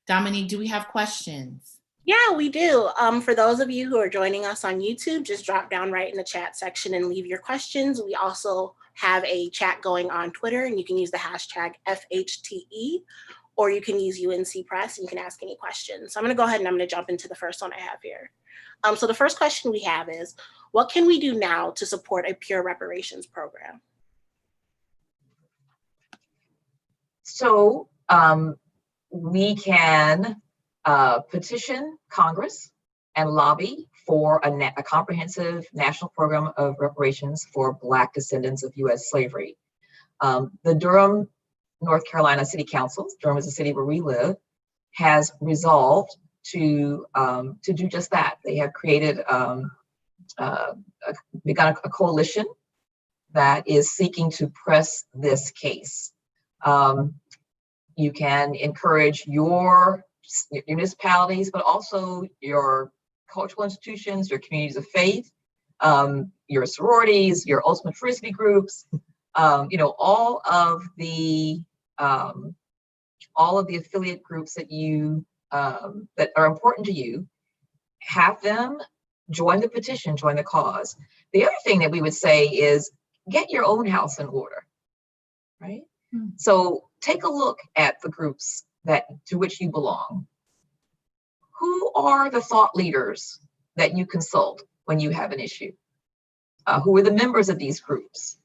Dominique, do we have questions? Yeah, we do. For those of you who are joining us on YouTube, just drop down right in the chat section and leave your questions. We also have a chat going on Twitter, and you can use the hashtag FHTE, or you can use UNC Press and you can ask any questions. So I'm going to go ahead and I'm going to jump into the first one I have here. So the first question we have is, what can we do now to support a pure reparations program? So we can petition Congress and lobby for a comprehensive national program of reparations for Black descendants of U.S. slavery. The Durham, North Carolina City Council, Durham is the city where we live, has resolved to do just that. They have created, begun a coalition that is seeking to press this case. You can encourage your municipalities, but also your cultural institutions, your communities of faith, your sororities, your ultimate frisbee groups, all of the affiliate groups that you that are important to you. Have them join the petition, join the cause. The other thing that we would say is get your own house in order, right? So take a look at the groups to which you belong. Who are the thought leaders that you consult when you have an issue? Who are the members of these groups?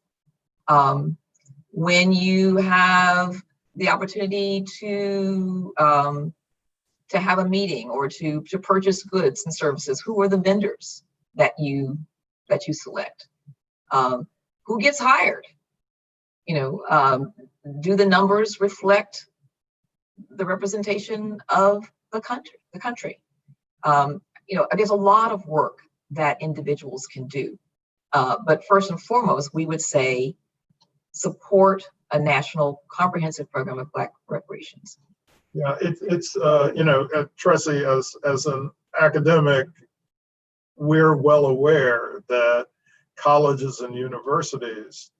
When you have the opportunity to have a meeting or to purchase goods and services, who are the vendors that you select? Who gets hired? Do the numbers reflect the representation of the country? There's a lot of work that individuals can do. But first and foremost, we would say support a national comprehensive program of Black reparations. Yeah, it's Tressie, as an academic, we're well aware that colleges and universities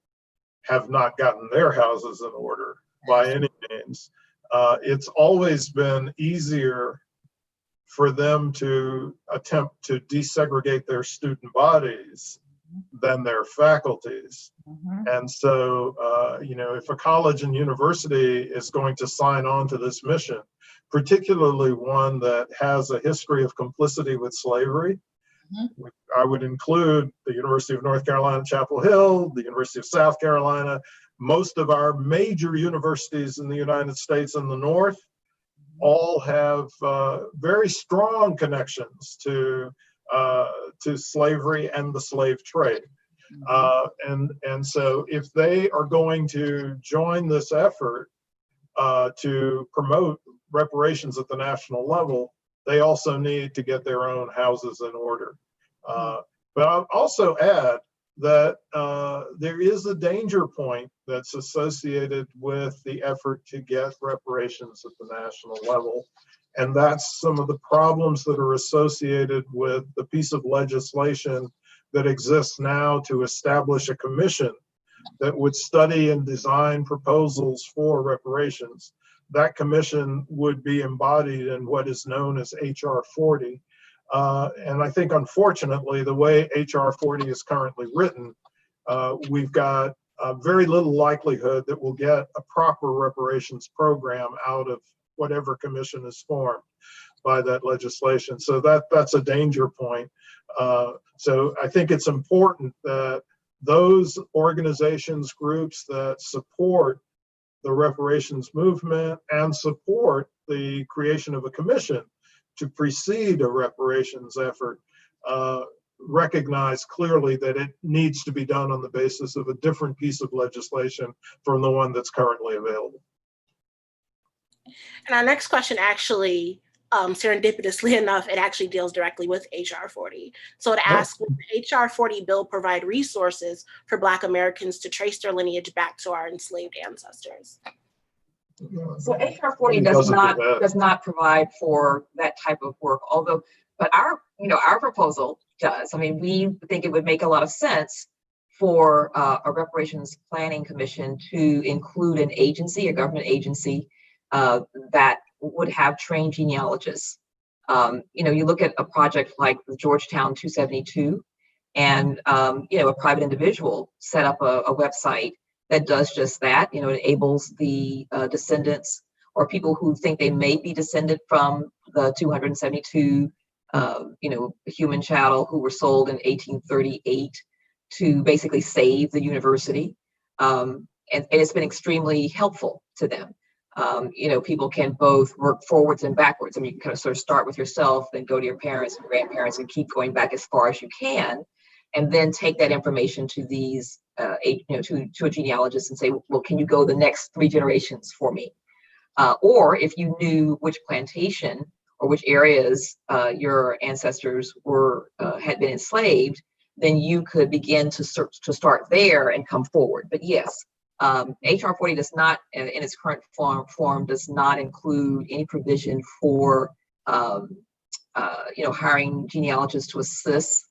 have not gotten their houses in order by any means. It's always been easier for them to attempt to desegregate their student bodies than their faculties. And so, if a college and university is going to sign on to this mission, particularly one that has a history of complicity with slavery, I would include the University of North Carolina, Chapel Hill, the University of South Carolina, most of our major universities in the United States in the North, all have very strong connections to slavery and the slave trade. And so if they are going to join this effort to promote reparations at the national level, they also need to get their own houses in order. But I'll also add that there is a danger point that's associated with the effort to get reparations at the national level. And that's some of the problems that are associated with the piece of legislation that exists now to establish a commission that would study and design proposals for reparations. That commission would be embodied in what is known as HR 40. And I think, unfortunately, the way HR 40 is currently written, we've got very little likelihood that we'll get a proper reparations program out of whatever commission is formed by that legislation. So that's a danger point. So I think it's important that those organizations, groups that support the reparations movement and support the creation of a commission to precede a reparations effort recognize clearly that it needs to be done on the basis of a different piece of legislation from the one that's currently available. And our next question actually, serendipitously enough, it actually deals directly with HR 40. So it asks, will the HR 40 bill provide resources for Black Americans to trace their lineage back to our enslaved ancestors? So HR 40 does not provide for that type of work, but our proposal does. I mean, we think it would make a lot of sense for a reparations planning commission to include an agency, a government agency, that would have trained genealogists. You look at a project like the Georgetown 272, and a private individual set up a website that does just that. It enables the descendants or people who think they may be descended from the 272 human chattel who were sold in 1838 to basically save the university. And it's been extremely helpful to them. People can both work forwards and backwards. I mean, you can kind of sort of start with yourself, then go to your parents and grandparents and keep going back as far as you can, and then take that information to these, to a genealogist and say, well, can you go the next 3 generations for me? Or if you knew which plantation or which areas your ancestors had been enslaved, then you could begin to start there and come forward. But yes, HR 40 does not, in its current form, does not include any provision for, hiring genealogists to assist,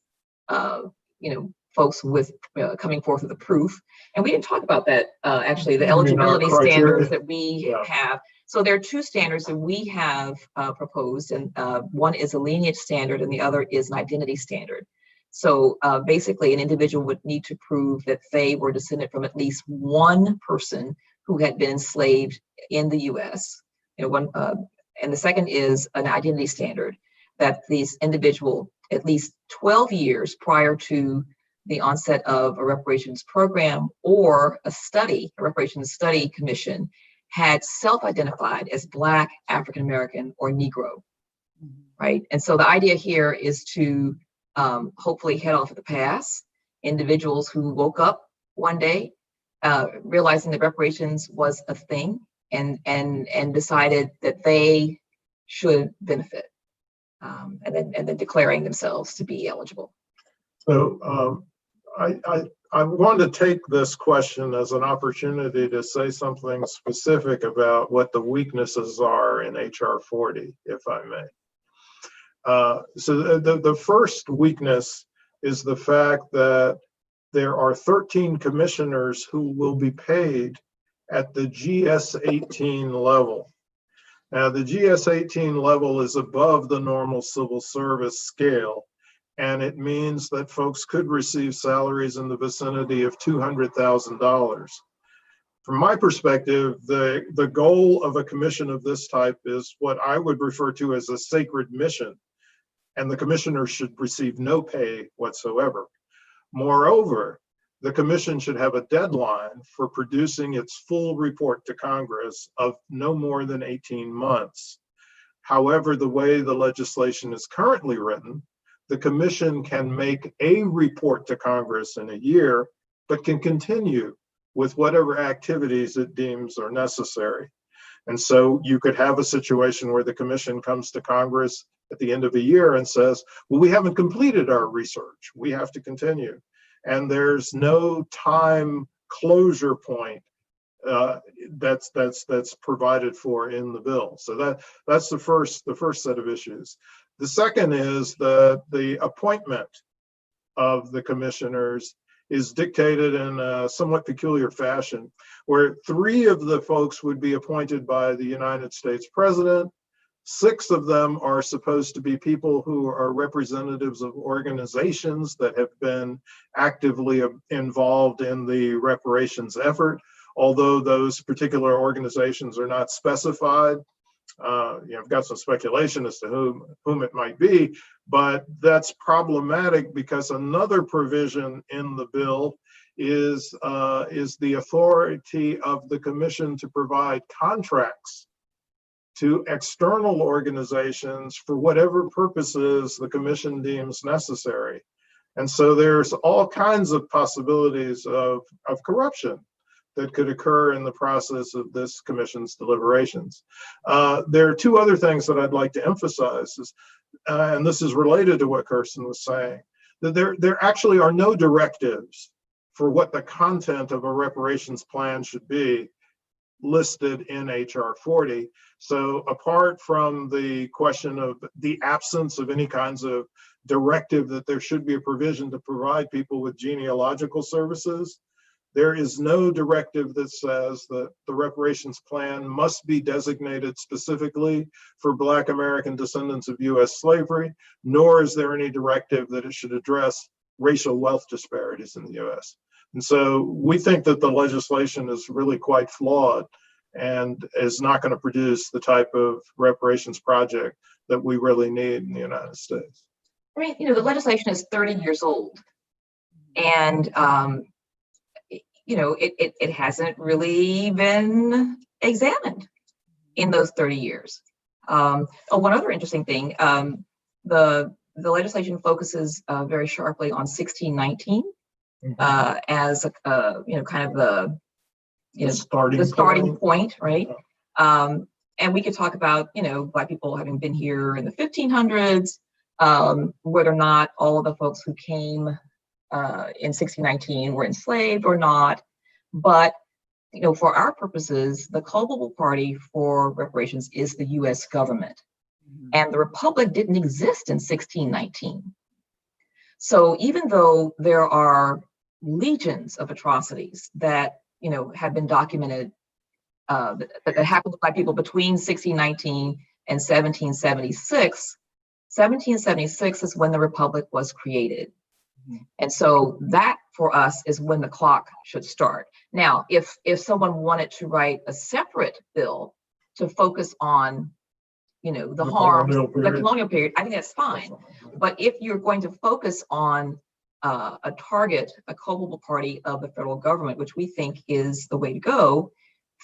folks with coming forth with the proof. And we didn't talk about that, actually, the eligibility standards that we have. So there are two standards that we have proposed, and one is a lineage standard and the other is an identity standard. So basically, an individual would need to prove that they were descended from at least one person who had been enslaved in the U.S. And the second is an identity standard, that these individual, at least 12 years prior to the onset of a reparations program or a reparations study commission, had self-identified as Black, African American, or Negro, right? And so the idea here is to hopefully head off at the pass individuals who woke up one day realizing that reparations was a thing and decided that they should benefit, and then declaring themselves to be eligible. So I want to take this question as an opportunity to say something specific about what the weaknesses are in HR 40, if I may. So the first weakness is the fact that there are 13 commissioners who will be paid at the GS-18 level. Now, the GS-18 level is above the normal civil service scale, and it means that folks could receive salaries in the vicinity of $200,000. From my perspective, the goal of a commission of this type is what I would refer to as a sacred mission, and the commissioner should receive no pay whatsoever. Moreover, the commission should have a deadline for producing its full report to Congress of no more than 18 months. However, the way the legislation is currently written, the commission can make a report to Congress in a year, but can continue with whatever activities it deems are necessary. And so you could have a situation where the commission comes to Congress at the end of a year and says, well, we haven't completed our research. We have to continue. And there's no time closure point that's provided for in the bill. So that's the first set of issues. The second is that the appointment of the commissioners is dictated in a somewhat peculiar fashion, where 3 of the folks would be appointed by the United States president. 6 of them are supposed to be people who are representatives of organizations that have been actively involved in the reparations effort, although those particular organizations are not specified. I've got some speculation as to whom it might be, but that's problematic because another provision in the bill is the authority of the commission to provide contracts to external organizations for whatever purposes the commission deems necessary. And so there's all kinds of possibilities of corruption that could occur in the process of this commission's deliberations. There are 2 other things that I'd like to emphasize, and this is related to what Kirsten was saying, that there actually are no directives for what the content of a reparations plan should be listed in HR 40. So apart from the question of the absence of any kinds of directive that there should be a provision to provide people with genealogical services, there is no directive that says that the reparations plan must be designated specifically for Black American descendants of US slavery, nor is there any directive that it should address racial wealth disparities in the US. And so we think that the legislation is really quite flawed and is not going to produce the type of reparations project that we really need in the United States. I mean, the legislation is 30 years old, and it hasn't really been examined in those 30 years. One other interesting thing, the legislation focuses very sharply on 1619 as kind of the starting point, right? And we could talk about, Black people having been here in the 1500s, whether or not all of the folks who came in 1619 were enslaved or not. But, for our purposes, the culpable party for reparations is the US government. And the Republic didn't exist in 1619. So even though there are legions of atrocities that, have been documented that happened to Black people between 1619 and 1776. 1776 is when the Republic was created. And so that for us is when the clock should start. Now, if someone wanted to write a separate bill to focus on, the harms, the colonial period, I think that's fine. But if you're going to focus on a target, a culpable party of the federal government, which we think is the way to go,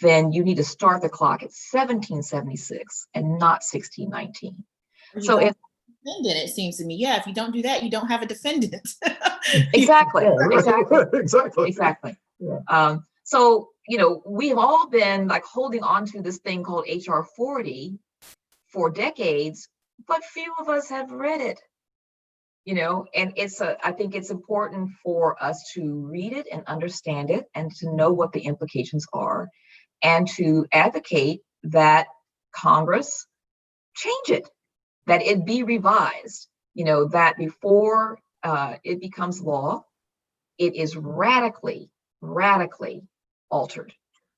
then you need to start the clock at 1776 and not 1619. So it's defendant, it seems to me. Yeah, if you don't do that, you don't have a defendant. exactly. Yeah. So, we've all been like holding on to this thing called HR 40 for decades, but few of us have read it. And I think it's important for us to read it and understand it and to know what the implications are and to advocate that Congress change it, that it be revised, that before it becomes law, it is radically altered.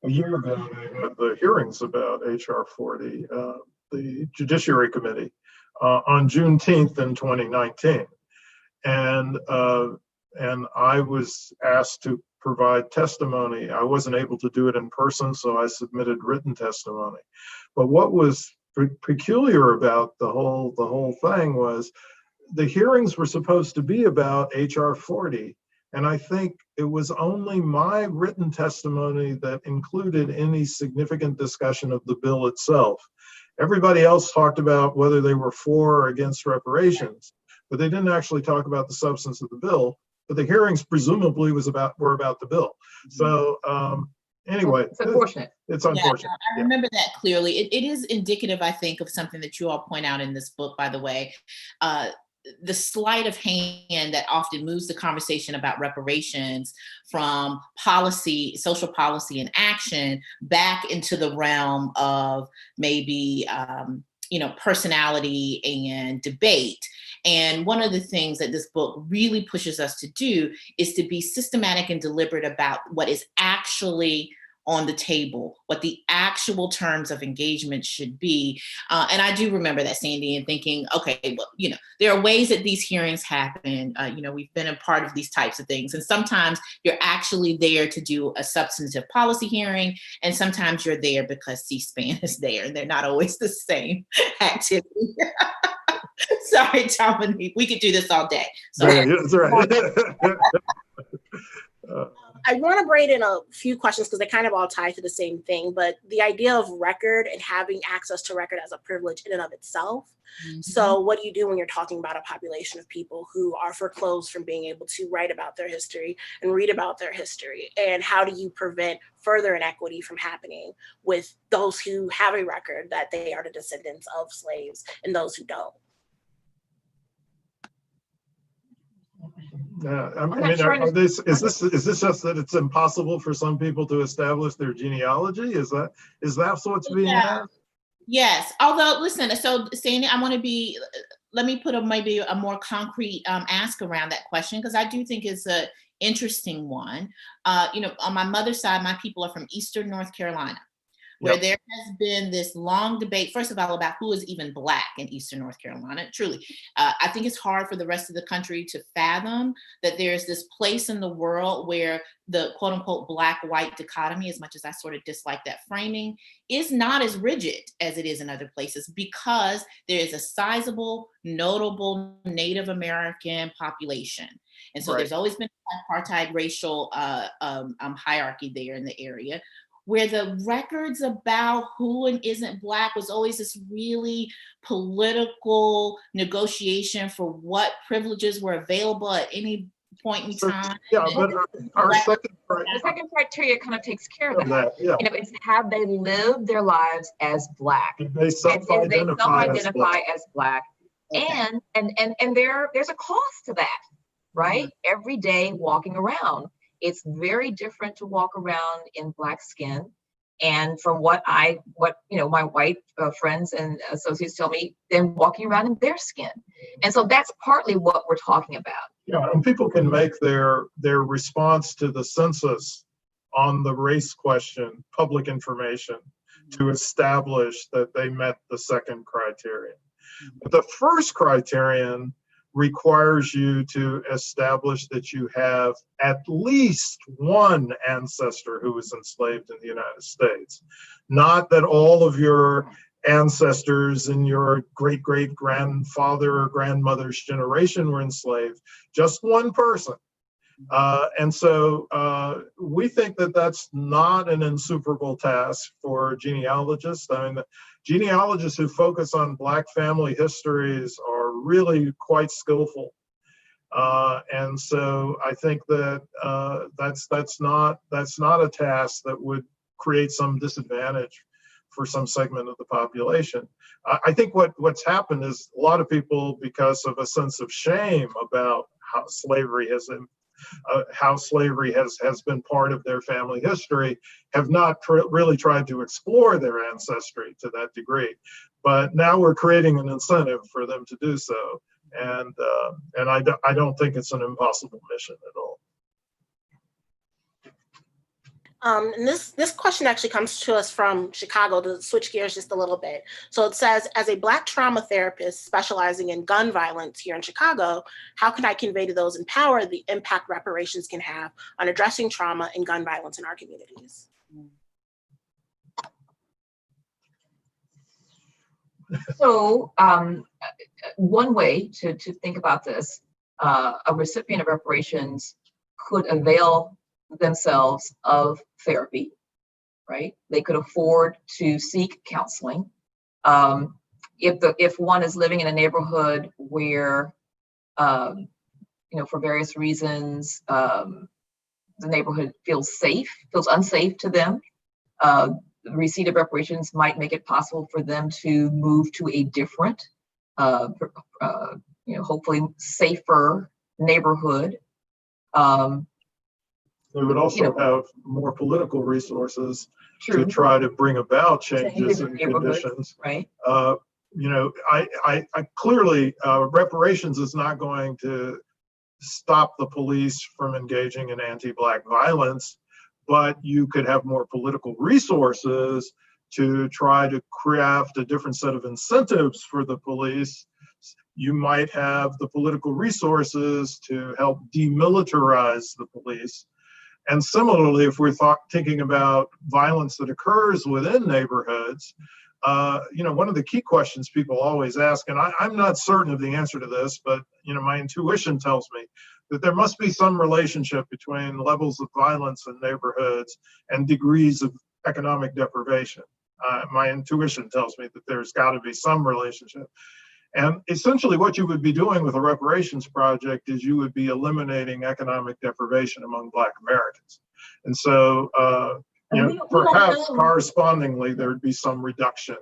A year ago, they had the hearings about HR 40, the Judiciary Committee, on Juneteenth in 2019. And I was asked to provide testimony. I wasn't able to do it in person, so I submitted written testimony. But what was peculiar about the whole thing was the hearings were supposed to be about HR 40. And I think it was only my written testimony that included any significant discussion of the bill itself. Everybody else talked about whether they were for or against reparations, but they didn't actually talk about the substance of the bill. But the hearings presumably were about the bill. So anyway, it's unfortunate. It's unfortunate. Yeah, I remember that clearly. It is indicative, I think, of something that you all point out in this book, by the way. The sleight of hand that often moves the conversation about reparations from policy, social policy and action back into the realm of maybe, personality and debate. And one of the things that this book really pushes us to do is to be systematic and deliberate about what is actually on the table, what the actual terms of engagement should be. And I do remember that, Sandy, and thinking, okay, well, there are ways that these hearings happen. We've been a part of these types of things. And sometimes you're actually there to do a substantive policy hearing. And sometimes you're there because C-SPAN is there. And they're not always the same activity. Sorry, Dominique, we could do this all day. Yeah, that's right. I want to braid in a few questions because they kind of all tie to the same thing, but the idea of record and having access to record as a privilege in and of itself. Mm-hmm. So what do you do when you're talking about a population of people who are foreclosed from being able to write about their history and read about their history? And how do you prevent further inequity from happening with those who have a record that they are the descendants of slaves and those who don't? Is this just that it's impossible for some people to establish their genealogy? Is that what's being asked? Yes. Although, listen, so Sandy, let me put maybe a more concrete ask around that question, because I do think it's an interesting one. On my mother's side, my people are from Eastern North Carolina, where there has been this long debate, first of all, about who is even Black in Eastern North Carolina. Truly, I think it's hard for the rest of the country to fathom that there's this place in the world where the quote unquote Black-white dichotomy, as much as I sort of dislike that framing, is not as rigid as it is in other places, because there is a sizable, notable Native American population. And so There's always been apartheid racial hierarchy there in the area, where the records about who and isn't Black was always this really political negotiation for what privileges were available at any point in time. Yeah, but our second criteria kind of takes care of that. It's have they lived their lives as Black? They self-identify as Black. Okay. And there's a cost to that, right? Mm-hmm. Every day walking around. It's very different to walk around in Black skin. And from what my white friends and associates tell me, than walking around in their skin. And so that's partly what we're talking about. Yeah, and people can make their response to the census on the race question, public information, to establish that they met the second criterion. But the first criterion requires you to establish that you have at least one ancestor who was enslaved in the United States. Not that all of your ancestors in your great-great-grandfather or grandmother's generation were enslaved, just one person. And so we think that that's not an insuperable task for genealogists. I mean, the genealogists who focus on Black family histories are really quite skillful. And so I think that that's not a task that would create some disadvantage for some segment of the population. I think what's happened is a lot of people, because of a sense of shame about how slavery has been part of their family history, have not really tried to explore their ancestry to that degree. But now we're creating an incentive for them to do so, and I don't think it's an impossible mission at all. And this question actually comes to us from Chicago, to switch gears just a little bit. So it says, as a Black trauma therapist specializing in gun violence here in Chicago, how can I convey to those in power the impact reparations can have on addressing trauma and gun violence in our communities? So one way to think about this, a recipient of reparations could avail themselves of therapy, right? They could afford to seek counseling. If one is living in a neighborhood where, for various reasons, the neighborhood feels unsafe to them, the receipt of reparations might make it possible for them to move to a different, hopefully safer neighborhood. They would also have more political resources to try to bring about changes in conditions. Right. I clearly, reparations is not going to stop the police from engaging in anti-Black violence, but you could have more political resources to try to craft a different set of incentives for the police. You might have the political resources to help demilitarize the police. And similarly, if we're thinking about violence that occurs within neighborhoods, one of the key questions people always ask, and I'm not certain of the answer to this, but my intuition tells me that there must be some relationship between levels of violence in neighborhoods and degrees of economic deprivation. My intuition tells me that there's got to be some relationship. And essentially what you would be doing with a reparations project is you would be eliminating economic deprivation among Black Americans. And so, perhaps correspondingly, there would be some reduction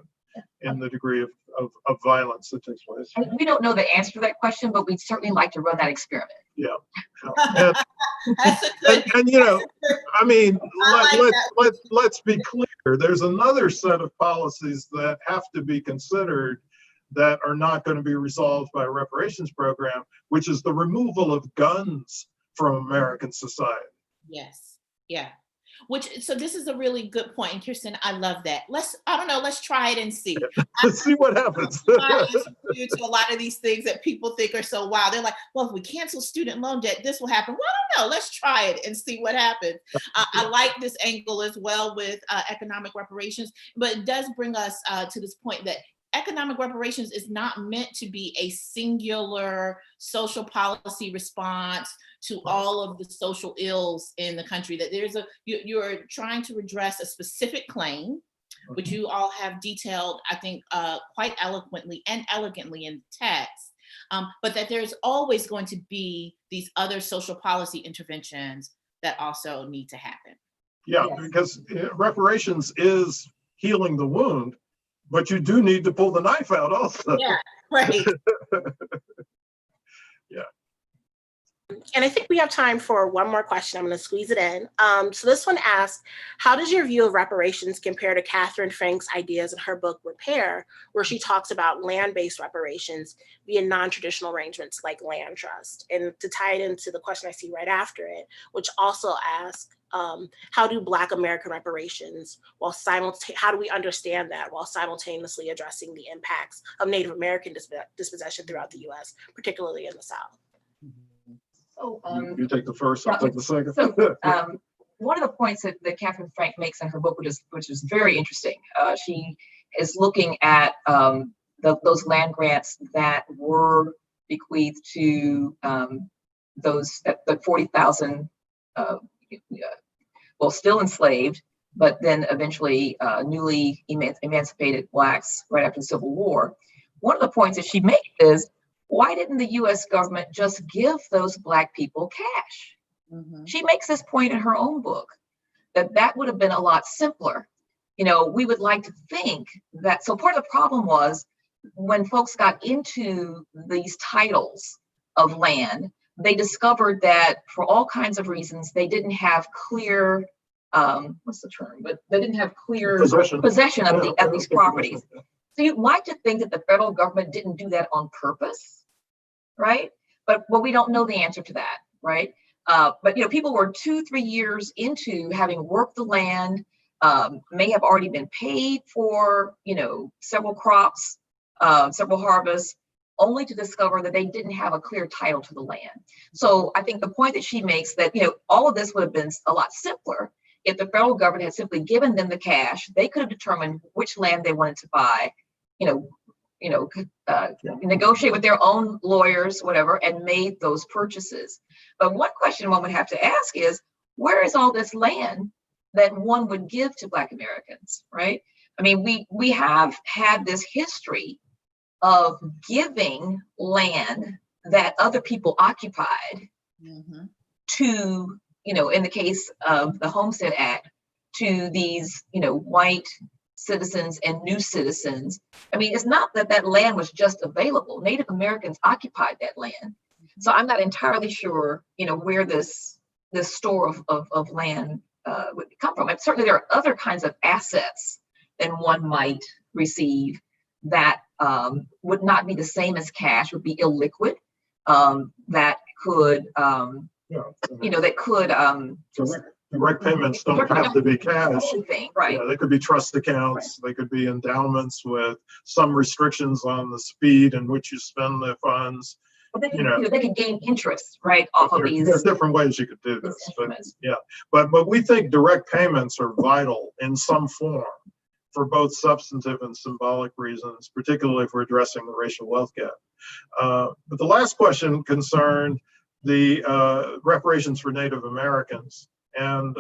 in the degree of violence that takes place. We don't know the answer to that question, but we'd certainly like to run that experiment. Yeah. Let's be clear. There's another set of policies that have to be considered that are not going to be resolved by a reparations program, which is the removal of guns from American society. Yes, yeah. So this is a really good point, and Kirsten, I love that. Let's try it and see. Let's see what happens. To a lot of these things that people think are so wild. They're like, well, if we cancel student loan debt, this will happen. Well, I don't know. Let's try it and see what happens. I like this angle as well with economic reparations, but it does bring us to this point that economic reparations is not meant to be a singular social policy response to all of the social ills in the country. That you're trying to address a specific claim, which you all have detailed, I think, quite eloquently and elegantly in the text, but that there's always going to be these other social policy interventions that also need to happen. Yeah, because reparations is healing the wound, but you do need to pull the knife out also. Yeah, right. Yeah. And I think we have time for one more question. I'm going to squeeze it in. So this one asks, how does your view of reparations compare to Catherine Frank's ideas in her book Repair, where she talks about land-based reparations via non-traditional arrangements like land trust? And to tie it into the question I see right after it, which also asks, how do Black American reparations, how do we understand that while simultaneously addressing the impacts of Native American dispossession throughout the US, particularly in the South? So, You take the first, I'll take the second. So, one of the points that Catherine Frank makes in her book, which is very interesting, she is looking at those land grants that were bequeathed to the 40,000, well, still enslaved, but then eventually newly emancipated Blacks right after the Civil War. One of the points that she makes is, why didn't the US government just give those Black people cash? Mm-hmm. She makes this point in her own book, that would have been a lot simpler. You know, we would like to think that, so part of the problem was when folks got into these titles of land, they discovered that for all kinds of reasons, they didn't have clear, what's the term, but they didn't have clear possession of these properties. So you'd like to think that the federal government didn't do that on purpose, right? But we don't know the answer to that, right? But people were 2-3 years into having worked the land, may have already been paid for, several crops, several harvests, only to discover that they didn't have a clear title to the land. So I think the point that she makes that, all of this would have been a lot simpler if the federal government had simply given them the cash. They could have determined which land they wanted to buy, negotiate with their own lawyers, whatever, and made those purchases. But one question one would have to ask is, where is all this land that one would give to Black Americans, right? I mean, we have had this history of giving land that other people occupied Mm-hmm. to, in the case of the Homestead Act, to these, white citizens and new citizens. I mean, it's not that land was just available. Native Americans occupied that land. So I'm not entirely sure, where this store of land would come from. And certainly there are other kinds of assets than one might receive that would not be the same as cash, would be illiquid, that could, Direct payments don't have to be cash. Right. They could be trust accounts. Right. They could be endowments with some restrictions on the speed in which you spend the funds. But they can, they can gain interest, right, off of these. There's different ways you could do this. But we think direct payments are vital in some form for both substantive and symbolic reasons, particularly if we're addressing the racial wealth gap. But the last question concerned the reparations for Native Americans. And,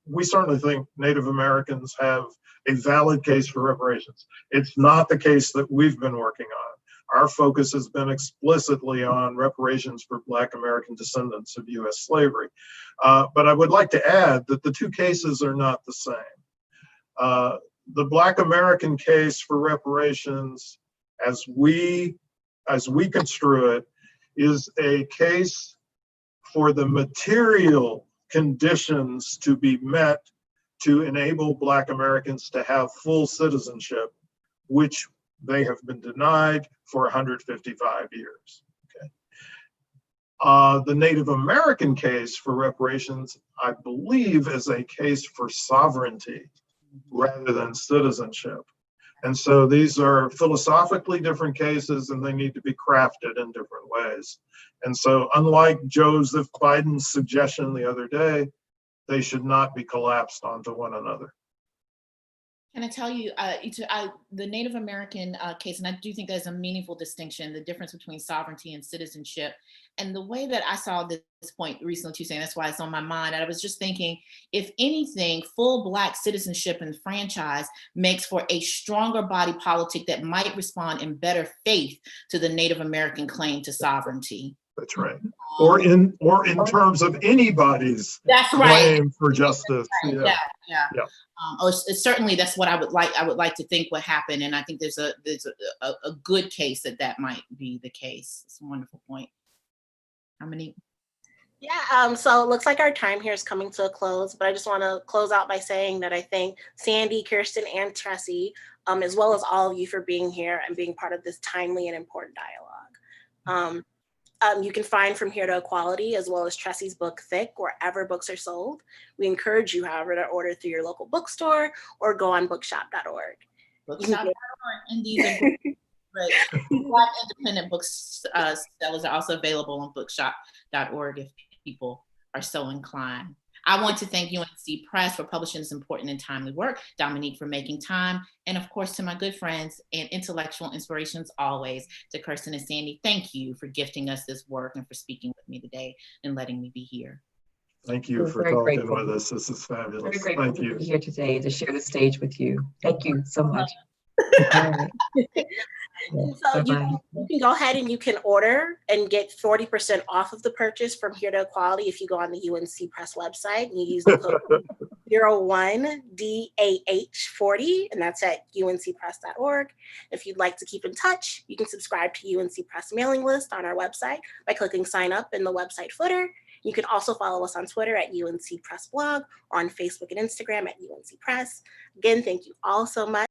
we certainly think Native Americans have a valid case for reparations. It's not the case that we've been working on. Our focus has been explicitly on reparations for Black American descendants of US slavery. But I would like to add that the two cases are not the same. The Black American case for reparations, as we construe it, is a case for the material conditions to be met to enable Black Americans to have full citizenship, which they have been denied for 155 years. Okay. The Native American case for reparations, I believe, is a case for sovereignty rather than citizenship. And so these are philosophically different cases, and they need to be crafted in different ways. And so unlike Joseph Biden's suggestion the other day, they should not be collapsed onto one another. Can I tell you, the Native American case, and I do think there's a meaningful distinction, the difference between sovereignty and citizenship. And the way that I saw this point recently too, saying that's why it's on my mind, and I was just thinking, if anything, full Black citizenship and franchise makes for a stronger body politic that might respond in better faith to the Native American claim to sovereignty. That's right. Or in terms of anybody's claim for justice. Right. Yeah. Certainly that's what I would like to think would happen. And I think there's a good case that might be the case. It's a wonderful point. Dominique? Yeah, so it looks like our time here is coming to a close, but I just want to close out by saying that I thank Sandy, Kirsten, and Tressie, as well as all of you for being here and being part of this timely and important dialogue. You can find From Here to Equality, as well as Tressie's book, Thick, wherever books are sold. We encourage you, however, to order through your local bookstore or go on bookshop.org. Bookshop.org, and these are great. Black independent books sellers are also available on bookshop.org if people are so inclined. I want to thank UNC Press for publishing this important and timely work, Dominique for making time, and of course to my good friends and intellectual inspirations always, to Kirsten and Sandy. Thank you for gifting us this work and for speaking with me today and letting me be here. Thank you for very talking grateful. with us. This is fabulous. Very grateful Thank to you. be here today to share the stage with you. Thank you so much. All right. So you can go ahead and you can order and get 40% off of the purchase From Here to Equality if you go on the UNC Press website and you use the code 01DAH40, and that's at uncpress.org. If you'd like to keep in touch, you can subscribe to UNC Press mailing list on our website by clicking sign up in the website footer. You can also follow us on Twitter at UNC Press Blog or on Facebook and Instagram at UNC Press. Again, thank you all so much.